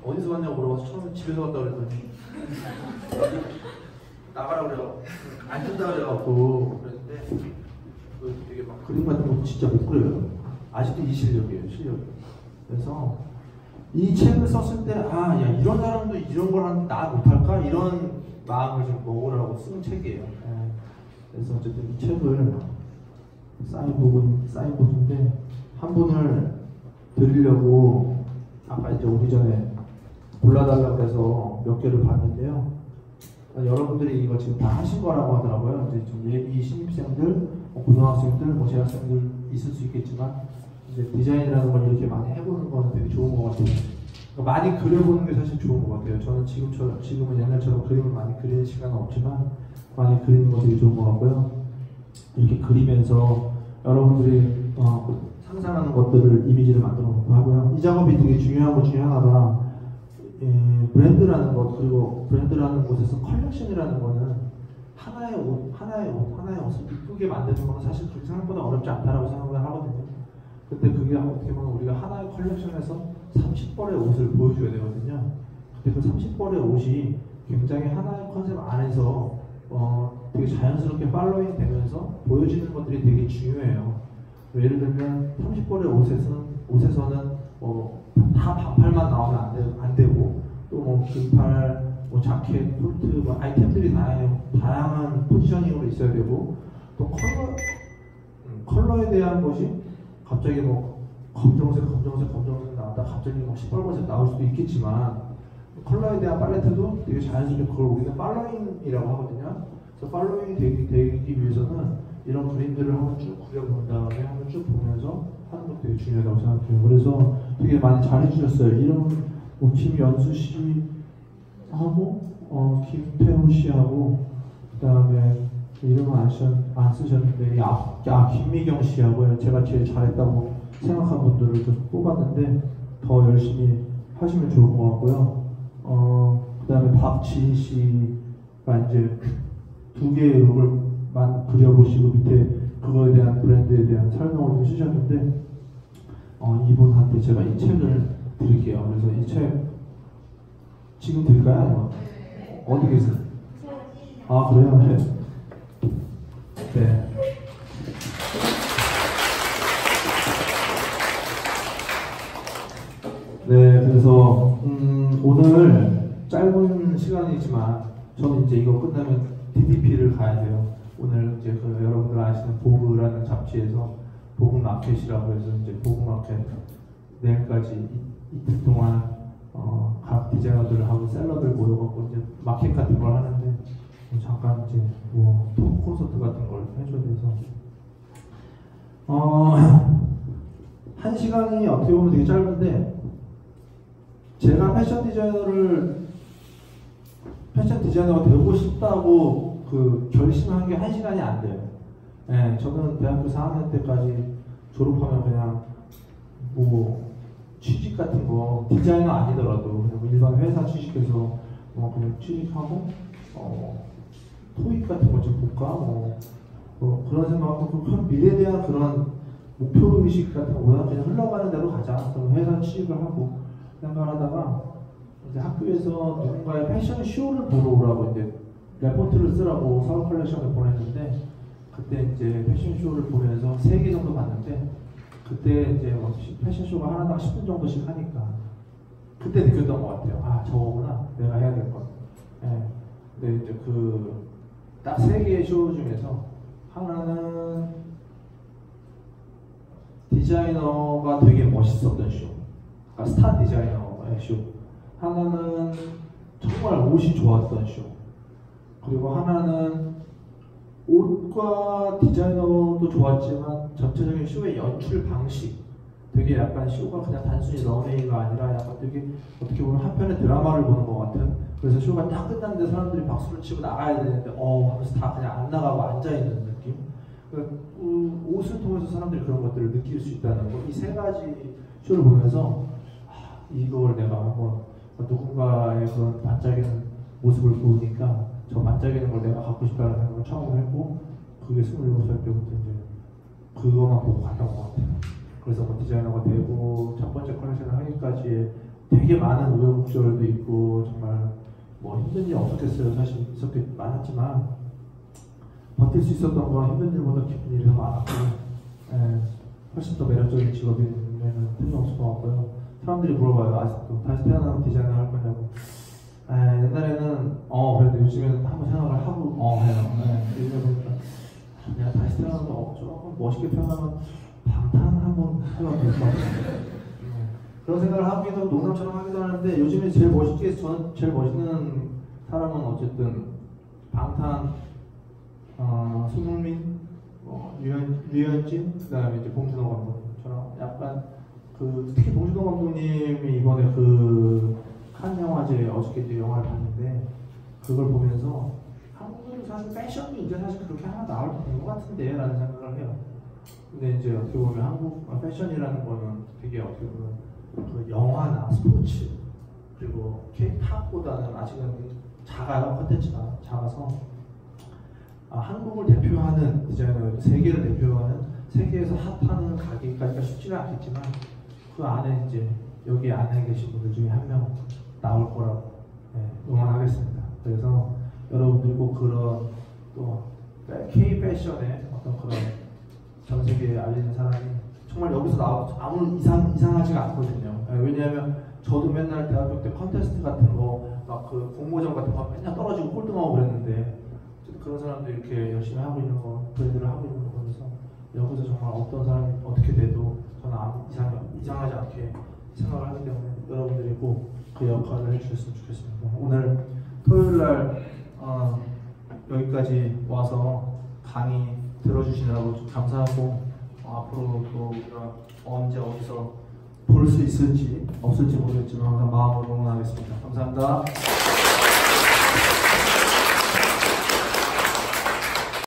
어디서 왔냐고 물어봐서 처음에 집에서 왔다고 그랬더니 나가라 그래요. 안 된다 그래갖고 그랬는데 되게 막 그림 같은 거 진짜 못 그려요. 아직도 이 실력이에요, 실력. 그래서 이 책을 썼을 때 야 이런 사람도 이런 걸 하면 나 못할까? 이런 마음을 좀 먹으라고 쓴 책이에요. 그래서 어쨌든 이 책을 사인본인데 한 분을 드리려고 아까 이제 오기 전에 골라달라고 해서 몇 개를 봤는데요. 여러분들이 이거 지금 다 하신 거라고 하더라고요. 이제 좀 예비 신입생들, 고등학생들, 재학생들 있을 수 있겠지만 이제 디자인이라는 걸 이렇게 많이 해보는 거는 되게 좋은 것 같아요. 그러니까 많이 그려보는 게 사실 좋은 것 같아요. 저는 지금은 옛날처럼 그림을 많이 그리는 시간은 없지만 많이 그리는 거 되게 좋은 것 같고요. 이렇게 그리면서 여러분들이 상상하는 것들을 이미지를 만들어 놓고 하고요. 이 작업이 되게 중요한 것 중에 하나가 브랜드라는 것, 그리고 브랜드라는 곳에서 컬렉션이라는 거는 하나의 옷을 이쁘게 만드는 거는 사실 그렇게 생각보다 어렵지 않다라고 생각을 하거든요. 근데 그게 어떻게 보면 우리가 하나의 컬렉션에서 30벌의 옷을 보여줘야 되거든요. 근데 그 30벌의 옷이 굉장히 하나의 컨셉 안에서 되게 자연스럽게 팔로잉 되면서 보여지는 것들이 되게 중요해요. 예를 들면 30벌의 옷에서는 다 반팔만 나오면 안 되고 또 긴팔, 자켓, 콜트, 아이템들이 다양한 포지셔닝으로 있어야 되고 또 컬러에 대한 것이 갑자기 검정색 나왔다 갑자기 시뻘건색 나올 수도 있겠지만 컬러에 대한 팔레트도 되게 자연스럽게 그걸 우리가 팔로잉이라고 하거든요. 그래서 팔로잉이 되기 위해서는 이런 그림들을 한번 쭉 그려본 다음에 한번 쭉 보면서 하는 것도 되게 중요하다고 생각해요. 그래서 되게 많이 잘해주셨어요. 이름 김연수 씨하고 김태우 씨하고 그 다음에 이름은 안 쓰셨는데 김미경 씨하고요. 제가 제일 잘했다고 생각한 분들을 좀 뽑았는데 더 열심히 하시면 좋을 것 같고요. 그 다음에 박지희 씨가 이제 2개의 룩을만 그려보시고 밑에 그거에 대한 브랜드에 대한 설명을 좀 쓰셨는데 이분한테 제가 이 책을 드릴게요. 그래서 이 책 지금 드릴까요? 아니면 어디 계세요? 그래요? 네. 네. 네, 그래서 오늘 짧은 시간이지만 저는 이제 이거 끝나면 DDP를 가야 돼요. 오늘 이제 여러분들 아시는 보그라는 잡지에서 보그 마켓이라고 해서 이제 보그 마켓 내일까지 이틀 동안 각 디자이너들하고 셀러들 모여갖고 이제 마켓 같은 걸 하는데 잠깐 이제 토크 콘서트 같은 걸 해줘야 돼서 1시간이 어떻게 보면 되게 짧은데 제가 패션 디자이너가 되고 싶다고 결심한 게 1시간이 안 돼요. 네, 저는 대학교 4학년 때까지 졸업하면 그냥 취직 같은 거 디자이너 아니더라도 그냥 일반 회사 취직해서 그냥 취직하고 토익 같은 거 좀 볼까 그런 생각하고 미래에 대한 그런 목표 의식 같은 거보다 그냥 흘러가는 대로 가자. 그럼 회사 취직을 하고 생각을 하다가 이제 학교에서 누군가의 패션 쇼를 보러 오라고 이제 레포트를 쓰라고 서울 컬렉션을 보냈는데 그때 이제 패션 쇼를 보면서 3개 정도 봤는데 그때 이제 패션쇼가 하나당 10분 정도씩 하니까 그때 느꼈던 것 같아요. 저거구나. 내가 해야 될 것. 네. 근데 이제 딱 3개의 쇼 중에서 하나는 디자이너가 되게 멋있었던 쇼. 그러니까 스타 디자이너의 쇼. 하나는 정말 옷이 좋았던 쇼. 그리고 하나는 옷과 디자이너도 좋았지만 전체적인 쇼의 연출 방식 되게 약간 쇼가 그냥 단순히 런웨이가 아니라 약간 되게 어떻게 보면 한편의 드라마를 보는 것 같은 그래서 쇼가 딱 끝났는데 사람들이 박수를 치고 나가야 되는데 하면서 다 그냥 안 나가고 앉아있는 느낌 그러니까 옷을 통해서 사람들이 그런 것들을 느낄 수 있다는 거. 이 세 가지 쇼를 보면서 이걸 내가 한번 누군가의 그런 반짝이는 모습을 보니까 저 반짝이는 걸 내가 갖고 싶다는 생각을 처음 했고, 그게 27살 때부터 이제 그거만 보고 갔던 것 같아요. 그래서 뭐 디자이너가 되고 첫 번째 컬렉션을 하기까지 되게 많은 우여곡절도 있고 정말 뭐 힘든 일 없었겠어요. 사실 있었겠 많았지만 버틸 수 있었던 건 힘든 일보다 기쁜 일이 더 많았고, 훨씬 더 매력적인 직업이면 틀림없을 것 같고요. 사람들이 물어봐요. 아직도 다시 태어나면 디자이너 할 거냐고. 옛날에는 그래도 요즘에는 한번 생각을 하고 해요. 요즘에 보니까 내가 다시 태어나면 조금 멋있게 태어나면 방탄 한번 해봐도 될 것 같아요. 그런 생각을 하기도 농담처럼 하기도 하는데, 요즘에 제일 멋있게 저는 제일 멋있는 사람은 어쨌든 방탄, 손흥민, 류현진, 그다음에 이제 봉준호 감독님처럼 약간 특히 봉준호 감독님이 이번에 칸 영화제 어저께 이제 영화를 봤는데, 그걸 보면서 한국은 사실 패션이 이제 사실 그렇게 하나 나올 때 된 것 같은데 라는 생각을 해요. 근데 이제 어떻게 보면 한국 패션이라는 거는 되게 어떻게 보면 그 영화나 스포츠 그리고 K-팝보다는 아직은 작아요. 콘텐츠가 작아서 한국을 대표하는 디자이너, 세계를 대표하는 세계에서 핫하는 가게까지가 쉽지는 않겠지만, 그 안에 이제 여기 안에 계신 분들 중에 한 명 나올 거라고 응원하겠습니다. 그래서 여러분들 꼭 그런 또 K 패션의 어떤 그런 전 세계에 알리는 사람이 정말 여기서 나와도 아무 이상하지가 않거든요. 왜냐하면 저도 맨날 대학교 때 컨테스트 같은 거 막 공모전 같은 거 맨날 떨어지고 꼴등하고 그랬는데, 그런 사람들이 이렇게 열심히 하고 있는 거, 브랜드를 하고 있는 거 보면서 여기서 정말 어떤 사람이 어떻게 돼도 저는 아무 이상하지 않게 생각을 하기 때문에 여러분들이 꼭 그 역할을 해주셨으면 좋겠습니다. 오늘 토요일날 여기까지 와서 강의 들어주시느라고 좀 감사하고, 앞으로 또 우리가 언제 어디서 볼 수 있을지 없을지 모르겠지만 항상 마음으로 응원하겠습니다. 감사합니다.